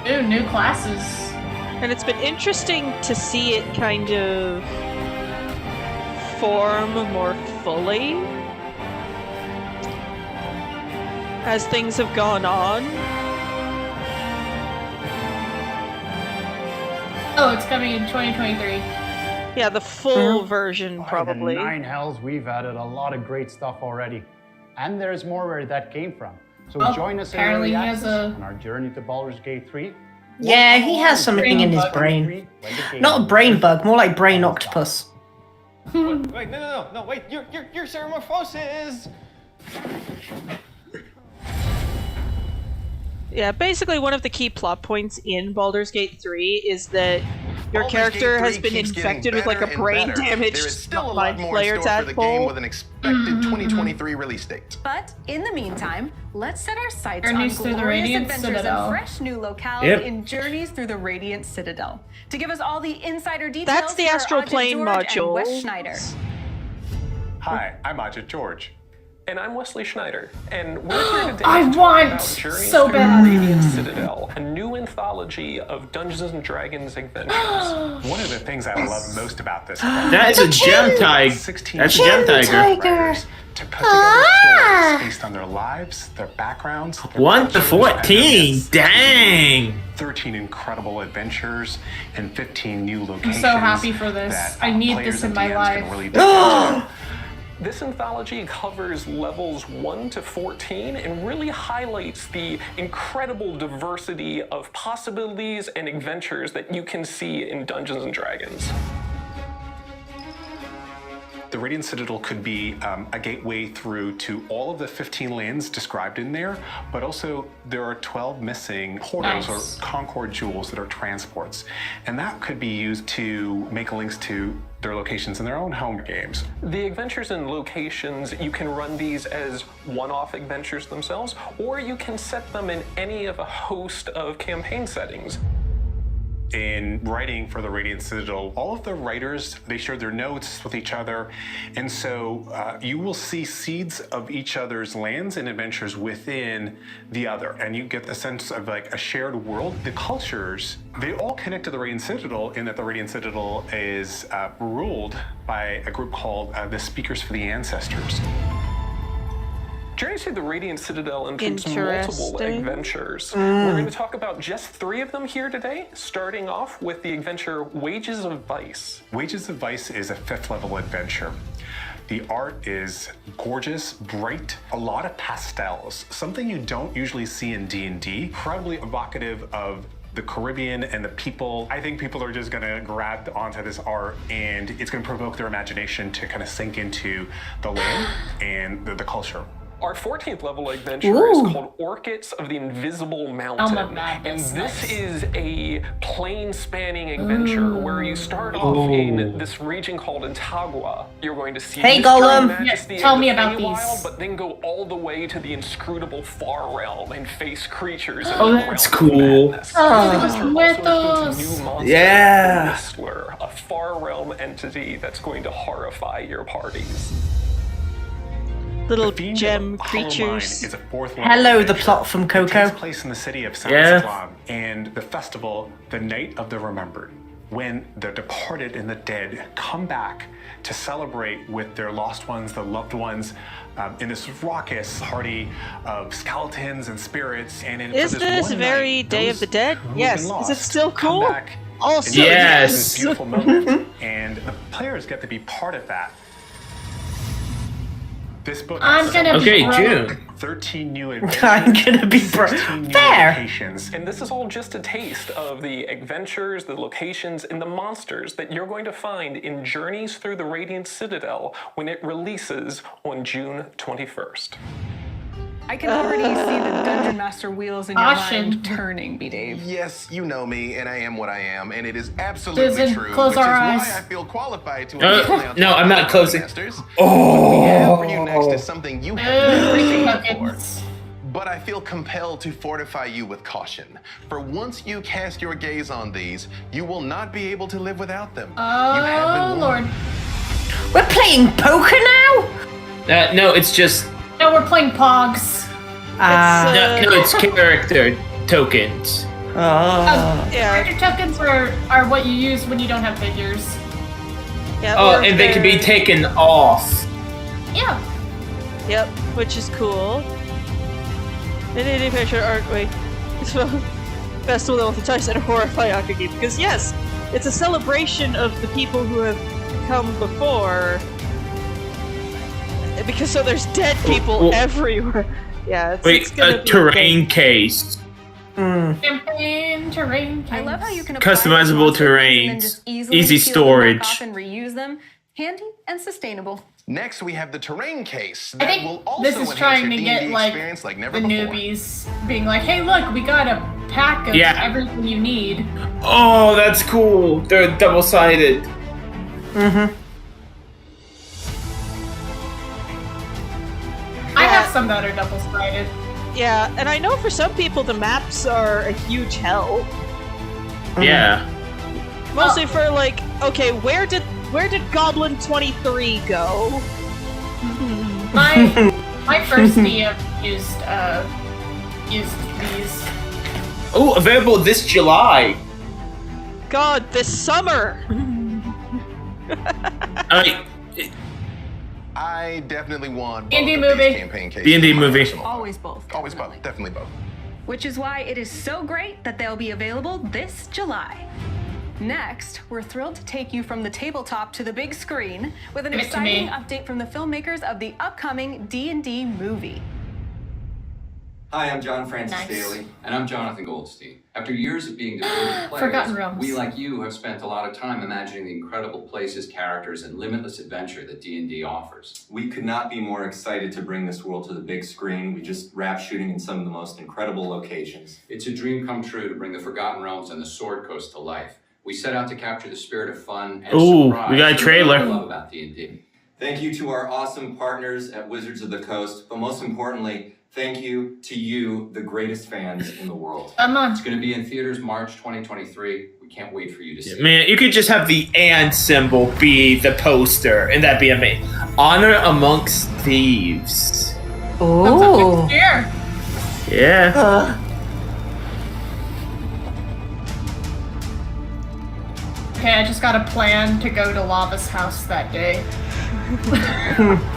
Ooh, new classes. And it's been interesting to see it kind of form more fully as things have gone on. Oh, it's coming in 2023. Yeah, the full version, By probably. the 9 hells, we've added a lot of great stuff already. And there's more where that came from. So Well, join us in apparently early he has access on our journey to Baldur's Gate 3. Yeah, he has something in his brain. Not a brain bug, more like brain octopus. Wait, no, wait, your ceramorphosis! Yeah, basically one of the key plot points in Baldur's Gate 3 is that your Baldur's character Gate has 3 been keeps getting infected with like a better and brain better. damaged There is still a mind lot more in flayer store for the game tadpole. with an expected 2023 release date. But in the meantime, let's set our sights Journeys on through the glorious Radiant adventures Citadel. and fresh new locales Yep. in Journeys Through the Radiant Citadel. To give us all the insider details, That's the here are Astral Ajit Plane George and module. Wes Schneider. Hi, I'm Ajit George. And I'm Wesley Schneider. And we're here today I to talk want about Journeys so Through bad. the Radiant Citadel, a new anthology of Dungeons and Dragons adventures. One of the things I love most about this That is a gem tiger. 16 That's a gem tiger. to put together stories based on their lives, their backgrounds, their 1 to cultures, and 14. their Dang. 13 incredible adventures and 15 new locations. I'm so happy for this. that, I need players this in and my DMs life. can really dig into. This anthology covers levels 1 to 14 and really highlights the incredible diversity of possibilities and adventures that you can see in Dungeons and Dragons. The Radiant Citadel could be a gateway through to all of the 15 lands described in there, but also there are 12 missing portals or Concord jewels that are transports. And that could be used to make links to their locations in their own home games. The adventures and locations, you can run these as one-off adventures themselves, or you can set them in any of a host of campaign settings. In writing for the Radiant Citadel, all of the writers, they share their notes with each other. And so you will see seeds of each other's lands and adventures within the other. And you get the sense of like a shared world. The cultures, they all connect to the Radiant Citadel in that the Radiant Citadel is ruled by a group called the Speakers for the Ancestors. Journey to the Radiant Citadel includes multiple adventures. We're going to talk about just 3 of them here today, starting off with the adventure Wages of Vice. Wages of Vice is a 5th level adventure. The art is gorgeous, bright, a lot of pastels, something you don't usually see in D&D, probably evocative of the Caribbean and the people. I think people are just gonna grab onto this art and it's gonna provoke their imagination to kind of sink into the land and the culture. Our 14th level adventure is called Orchids of the Invisible Mountain. And this is a plane-spanning adventure where you start off in this region called Antagua. You're going to see Yes, tell me about Feywild, these. but then go all the way to the inscrutable Far Realm and face creatures in Oh, the that's realm of cool. madness. Muertos. Yeah. Mistler, a Far Realm entity that's going to horrify your parties. Little gem creatures. Is a 4th level Hello, the adventure. plot from Coco. It takes place in the city of San Islam and the festival, the Night of the Remembered, when the departed and the dead come back to celebrate with their lost ones, the loved ones, in this raucous party of skeletons and spirits. And Is this very Day of the Dead? Yes. Is it still cool? Also, This beautiful moment, and the players get to be part of that. This book I'm gonna be June. 13 new adventures. I'm gonna be 16 new fair. locations. And this is all just a taste of the adventures, the locations, and the monsters that you're going to find in Journeys Through the Radiant Citadel when it releases on June 21st. I can already see the Dungeon Master wheels in your mind turning, B-Dave. Yes, you know me, and I am what I am, and it is absolutely Susan, true, close which our is eyes. why I feel qualified to officially No, I'm not closing. Masters. What we have for you next is something you have never seen before. But I feel compelled to fortify you with caution. For once you cast your gaze on these, you will not be able to live without them. Oh, Lord. We're playing poker now? No, it's just No, we're playing Pogs. no, it's character tokens. Character tokens are what you use when you don't have figures. Yeah, Oh, and they can be taken off. Yeah. Yep, which is cool. Any picture art wait. Festival that with the touch and a horrifying hockey game. Because yes, it's a celebration of the people who have come before. Because so there's dead people everywhere. Yeah, it's gonna be terrain case. Campaign, terrain. I love how you can Customizable terrains, easy storage. and reuse them. Handy and sustainable. Next, we have the terrain case. I That think will also this is enhance trying your to D&D get like experience like never the before. newbies being like, "Hey, look, we got a pack of everything you need." Oh, that's cool. They're double-sided. I have some that are double-sided. Yeah, and I know for some people the maps are a huge hell. Yeah. Mostly for like, okay, where did Goblin 23 go? My first DM used these. Oh, available this July. God, this summer. I definitely want both D&D of movie. these campaign cases. D&D in my movie. arsenal. Always both. Always both. Definitely both. Which is why it is so great that they'll be available this July. Next, we're thrilled to take you from the tabletop to the big screen with an Give it to exciting me. update from the filmmakers of the upcoming D&D movie. Hi, I'm John Francis Daly. And I'm Jonathan Goldstein. After years of being devoted Forgotten players, Realms. we, like you, have spent a lot of time imagining the incredible places, characters, and limitless adventure that D&D offers. We could not be more excited to bring this world to the big screen. We just wrapped shooting in some of the most incredible locations. It's a dream come true to bring the Forgotten Realms and the Sword Coast to life. We set out to capture the spirit of fun and surprise we got a trailer. that we love about D&D. Thank you to our awesome partners at Wizards of the Coast, but most importantly, thank you to you, the greatest fans in the world. It's going to be in theaters March 2023. We can't wait for you to see it. Man, you could just have the "and" symbol be the poster, and that'd be amazing. Honor amongst thieves. Oh. Yeah. Okay, I just got a plan to go to Lava's house that day.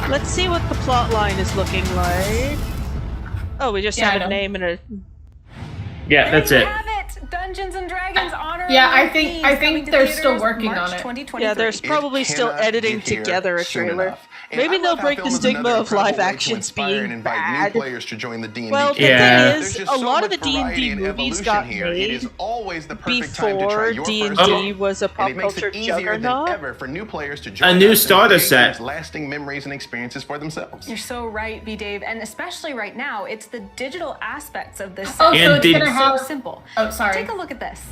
Let's see what the plot line is looking like. Oh, we just have a name and a... Yeah, that's it. Dungeons and Dragons Honor. Yeah, I think they're still working on it. Yeah, there's probably still editing together a trailer. Maybe they'll break the stigma of live actions being bad. Well, the thing is, a lot of the D&D movies got made before D&D was a pop culture juggernaut. A new starter set. Lasting memories and experiences for themselves. You're so right, B-Dave, and especially right now, it's the digital aspects of this. Oh, so it's gonna so have... simple. Oh, sorry. Take a look at this.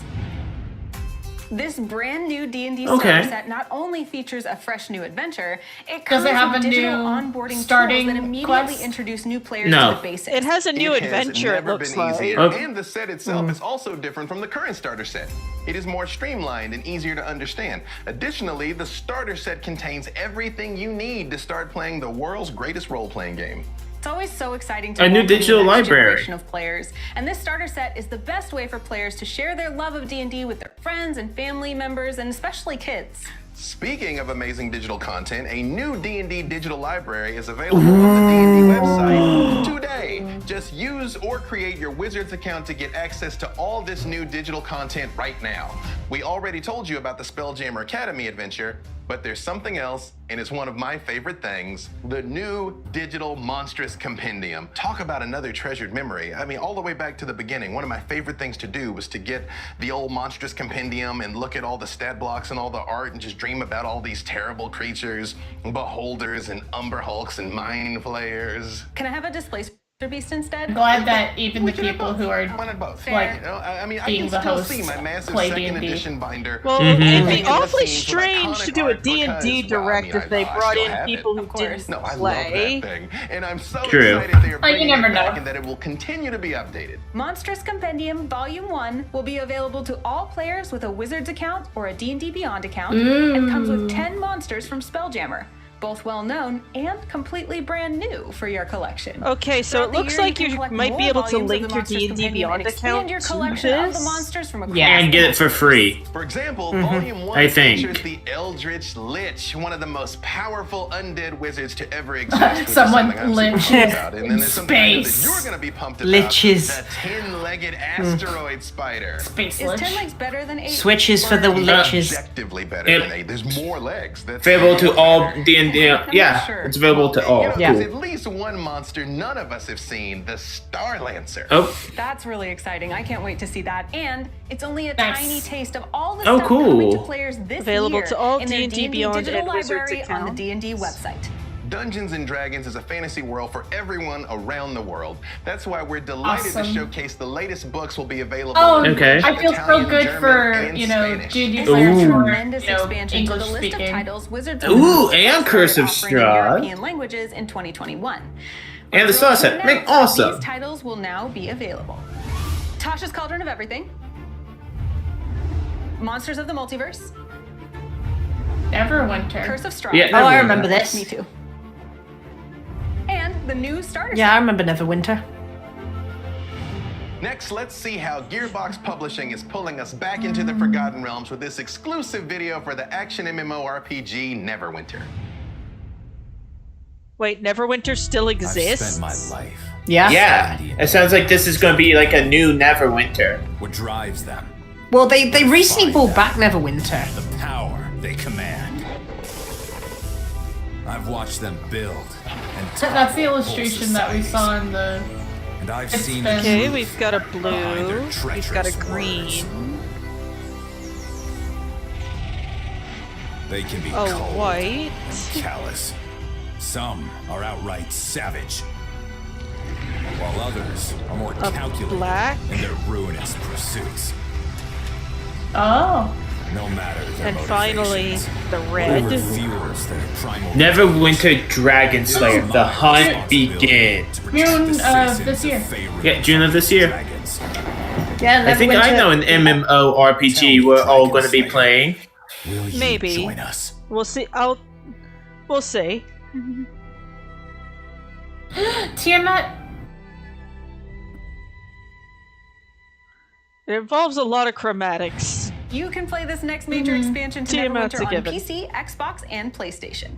This brand new D&D Okay. starter set not only features a fresh new adventure, it comes Does it have with a digital new onboarding starting tools that immediately quest? introduce new players No. to the basics. It has a new adventure, it looks like. And the set itself is also different from the current starter set. It is more streamlined and easier to understand. Additionally, the starter set contains everything you need to start playing the world's greatest role-playing game. It's always so exciting to A new welcome the digital next library. generation of players, and this starter set is the best way for players to share their love of D&D with their friends and family members, and especially kids. Speaking of amazing digital content, a new D&D digital library is available on the D&D website today. Just use or create your Wizards account to get access to all this new digital content right now. We already told you about the Spelljammer Academy adventure, but there's something else, and it's one of my favorite things, the new digital monstrous compendium. Talk about another treasured memory. I mean, all the way back to the beginning, one of my favorite things to do was to get the old monstrous compendium and look at all the stat blocks and all the art and just dream about all these terrible creatures, beholders and umber hulks and mind flayers. Can I have a displacer beast instead? Glad that even the people who are both. like I mean, I being can the still hosts see my massive play second D&D. edition binder. Well, Mhm. it'd be Mhm. awfully Scenes with strange to iconic do a art D&D because, direct if they I brought still in have people it. who didn't No, I play. love that thing. And I'm so True. excited they are Oh, you bringing never it back know. and that it will continue to be updated. Monstrous Compendium Volume 1 will be available to all players with a Wizards account or a D&D Beyond account, and comes with 10 monsters from Spelljammer, both well known and completely brand new for your collection. Okay, so Throughout it the looks year, like you you can collect might be more able to volumes of link the your Monstrous D&D Compendium Beyond and expand account your to collection of the this. monsters from across And the get it for free. For example, Mhm. Volume 1 I think. features the Eldritch Lich, one of the most powerful undead wizards to ever exist. which is Someone something I'm super lich pumped about. And then in there's something I know that space. you're going to be pumped about. Liches. The 10-legged asteroid spider. Space Is lich. 10 legs better than 8? Switches for the liches. Objectively better Yep. than 8. There's more legs. That's Available to all D&D. not Yeah, sure. it's available to all. You know, Yeah. there's at least one monster none of us have seen, the Star Lancer. Oh, That's really exciting. I can't wait to see that. And it's only a Nice. tiny taste of all the Oh, stuff coming to cool. players this Available year to all in their D&D Beyond digital and Wizards library on the accounts. D&D website. Dungeons and Dragons is a fantasy world for everyone around the world. That's why we're delighted to Awesome. showcase the latest books will be available. Oh, in Okay. I feel so Italian, good German, for, and you know, Spanish. D&D It's players a who are, tremendous you know, expansion to the English list of speaking. titles Wizards Ooh, of and cursive offering in strahd. European languages in 2021. and the starter set. Now, Make awesome. These titles will now be available. Tasha's Cauldron of Everything, Monsters of the Multiverse, Neverwinter. Curse of Strahd. Yeah, Oh, I Neverwinter. remember this. Me too. And the new starter Yeah, I remember Neverwinter. Next, let's see how Gearbox Publishing is pulling us back into the Forgotten Realms with this exclusive video for the action MMORPG Neverwinter. Wait, Neverwinter still I've exists? spent my life. Yeah. Yeah, it sounds like this is going to be like a new Neverwinter. What drives them? Well, they recently brought back Neverwinter. The power they command. I've watched them build and That's the topple illustration that we societies. saw in the And I've seen Okay, we've got a blue. We've got a green. They can be A cold, white. callous. Some are outright savage, while others are more calculated black. in their ruinous pursuits. Oh. No matter their And finally, motivations, the red. whatever fuels their primal Neverwinter Dragon Slayer. The hunt begins. June this year. Yeah, June of this year. Yeah, I think I know an MMORPG we're all going to be playing. Maybe. Join us. We'll see. We'll see. Tiamat. It involves a lot of chromatics. You can play this next major expansion to Tiamat's Neverwinter a on given. PC, Xbox, and PlayStation.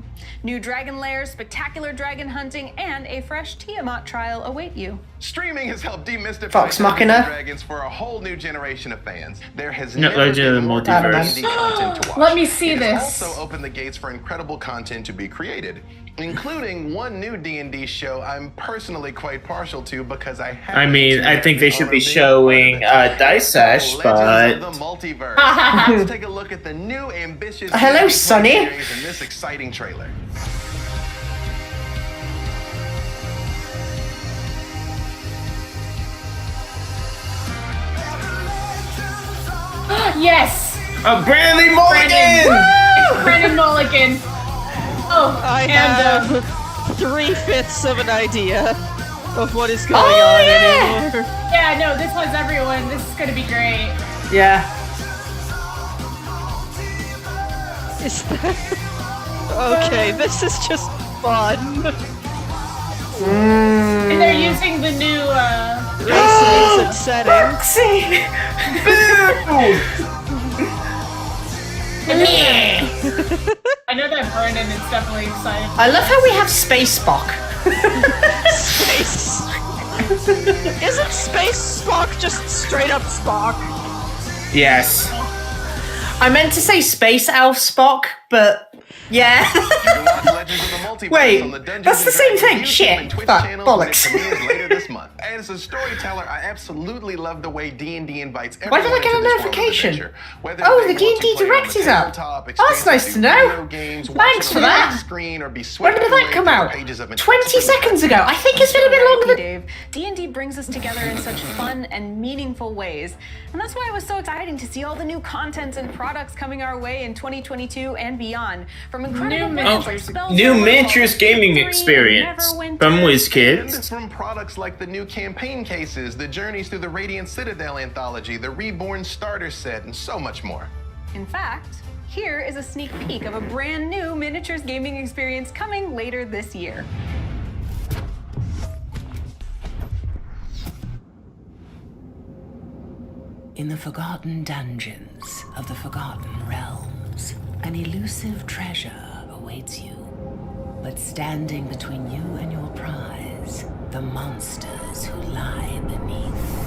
New dragon lairs, spectacular dragon hunting, and a fresh Tiamat trial await you. Streaming has helped demystify Vox Dungeons Machina. and Dragons for a whole new generation of fans. There has No, never Legend of been the more Multiverse. D&D content to watch. Let me see It this. has also opened the gates for incredible content to be created, including one new D&D show I'm personally quite partial to because I have. I mean, I think they should be showing Dice Sash, but The multiverse. Let's take a look at the new ambitious Hello, D&D Sonny. series in this exciting trailer. Yes. Brandon Mulligan! It's Brandon Mulligan. Oh, I and have 3/5 of an idea of what is going on anymore. yeah, no, this was everyone. This is gonna be great. Yeah. Is that... Okay, this is just fun. And they're using the new Races and settings. I know that Brandon is definitely excited. I love how we have Space Spock. Space. Isn't Space Spock just straight up Spock? Yes. I meant to say Space Elf Spock, but yeah. Wait, that's the same thing. Shit. Fuck. Bollocks. Later this month. As a storyteller, I absolutely love the way D&D invites Why did I everyone get a into this world of notification? adventure. Whether Oh, they the want to D&D play on Direct the is up. tabletop, Oh, that's expand nice to through know. video games, watch Thanks it for on the that. big screen, or be When swept did away that come through the out? pages of an 20 seconds ago. I think it's been a bit longer than... Dave. D&D brings us together in such fun and meaningful ways. And that's why it was so exciting to see all the new content and products coming our way in 2022 and beyond. From incredible brands like Spell New miniatures gaming experience from WizKids. And from products like the new campaign cases, the Journeys through the Radiant Citadel anthology, the Reborn Starter Set, and so much more. In fact, here is a sneak peek of a brand new miniatures gaming experience coming later this year. In the forgotten dungeons of the Forgotten Realms, an elusive treasure awaits you. But standing between you and your prize, the monsters who lie beneath.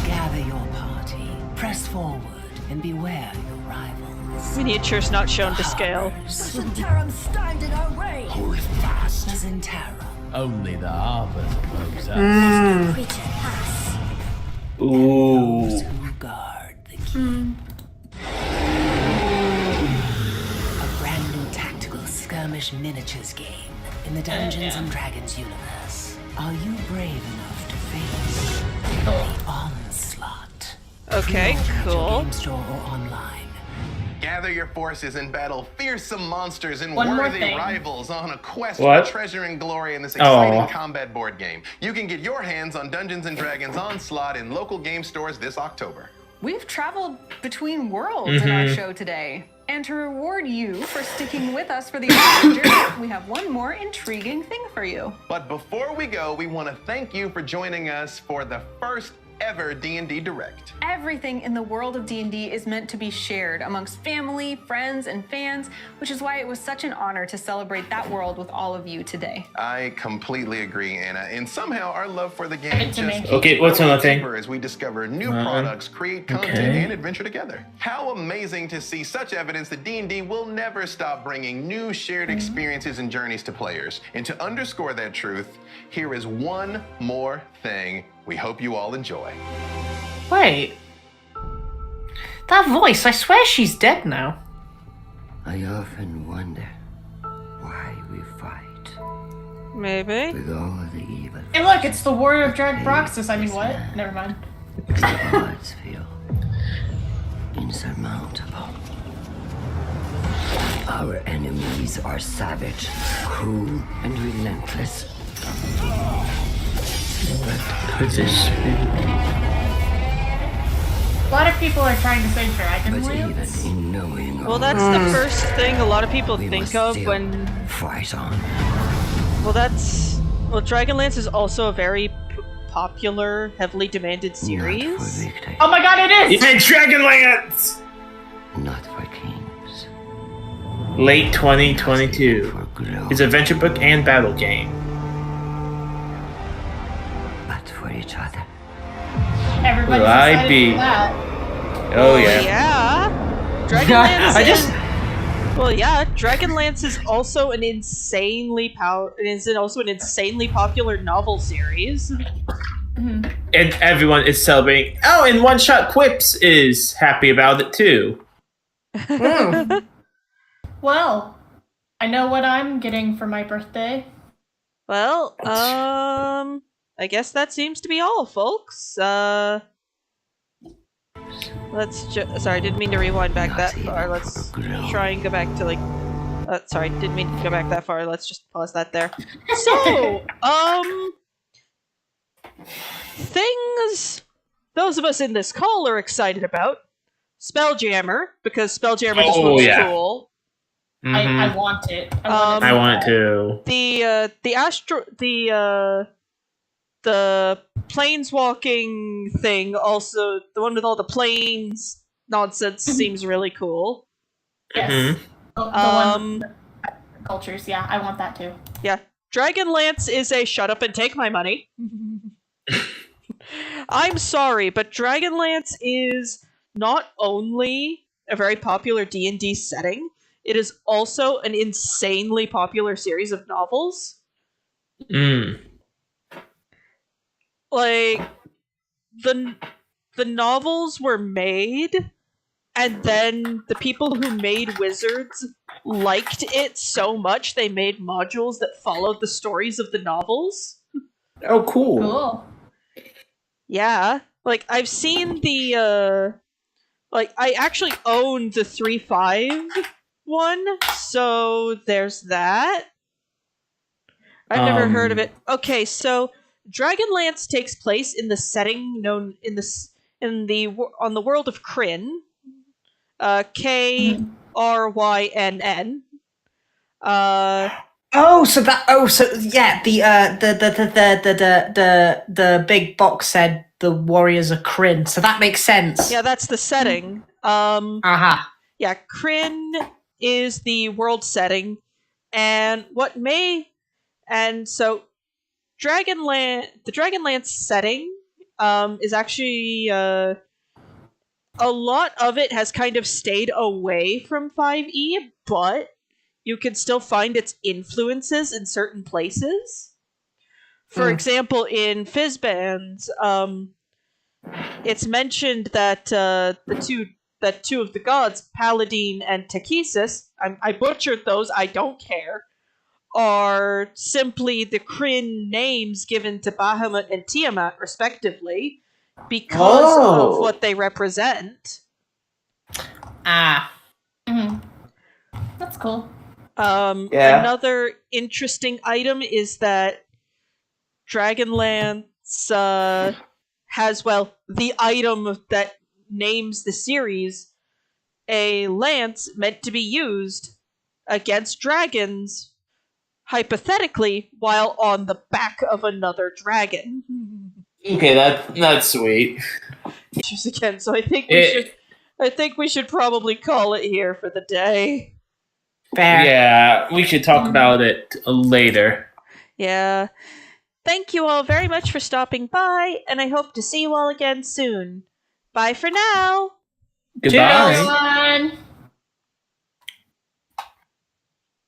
Gather your party, press forward, and beware your rivals. Miniatures not shown to scale. Zentarum stand in our way! Hold fast! Zentarum. Only the Harvard knows Creature Ooh. who guard the key. A brand new tactical skirmish miniatures game in the Dungeons and Dragons universe. Are you brave enough to face the onslaught? Okay, Pre-order at your cool. game store or online. Gather your forces and battle fearsome monsters and One more worthy thing. rivals on a quest What? for treasure and glory in this Oh. exciting combat board game. You can get your hands on Dungeons and Dragons Onslaught in local game stores this October. We've traveled between worlds in our Mhm. show today. And to reward you for sticking with us for the entire journey, we have one more intriguing thing for you. But before we go, we want to thank you for joining us for the first ever D&D Direct. Everything in the world of D&D is meant to be shared amongst family, friends, and fans, which is why it was such an honor to celebrate that world with all of you today. I completely agree, Anna. And somehow our love for the game just Okay, what's another thing? deeper as we discover new products, create content, and adventure together. How amazing to see such evidence that D&D will never stop bringing new shared experiences and journeys to players. And to underscore that truth, here is one more thing we hope you all enjoy. Wait. That voice, I swear she's dead now. I often wonder why we fight. Maybe. With all the evil. Hey, look, it's the warrior of Dread Broxus. I mean, what? Never mind. The odds feel insurmountable. Our enemies are savage, cruel, and relentless. A lot of people are trying to say Dragonlance. In knowing Well, that's the first thing a lot of people think of when. Fight on. Well, Dragonlance is also a very popular, heavily demanded series. Oh my god, it is! It's Dragonlance! Not for kings. Late 2022. It's adventure book and battle game. But for each other. Everybody's Will I excited be? for that. Oh yeah. Yeah. Dragonlance. Well, yeah. Dragonlance is also an insanely popular novel series. And everyone is celebrating. Oh, and One Shot Quips is happy about it too. Well, I know what I'm getting for my birthday. Well, I guess that seems to be all, folks. Let's sorry, didn't mean to rewind back that far. Let's try and go back to like. Sorry, didn't mean to go back that far. Let's just pause that there. So, things those of us in this call are excited about. Spelljammer, because Spelljammer just looks cool. I want it. I want it too. The planeswalking thing, also the one with all the planes nonsense, seems really cool. Yes. The one cultures, yeah, I want that too. Yeah. Dragonlance is a shut up and take my money. I'm sorry, but Dragonlance is not only a very popular D&D setting, it is also an insanely popular series of novels. Like, the novels were made, and then the people who made Wizards liked it so much they made modules that followed the stories of the novels. Oh, cool. Cool. Yeah. Like, I've seen the, I actually own the 3.5 one, so there's that. I've never heard of it. Okay, so Dragonlance takes place in the setting known on the world of Krynn, Krynn. The big box said the warriors are Krynn, so that makes sense. Yeah, that's the setting. Yeah, Krynn is the world setting, and so the Dragonlance setting is actually a lot of it has kind of stayed away from 5e, but you can still find its influences in certain places. For example, in Fizzbands, it's mentioned that two of the gods, Paladin and Takesis, I butchered those, I don't care, are simply the Krynn names given to Bahamut and Tiamat, respectively, because of what they represent. That's cool. Another interesting item is that Dragonlance has, the item that names the series, a lance meant to be used against dragons, hypothetically, while on the back of another dragon. Okay, that's sweet. Again, so I think we should probably call it here for the day. Fair. Yeah, we should talk about it later. Yeah. Thank you all very much for stopping by, and I hope to see you all again soon. Bye for now. Goodbye. Everyone.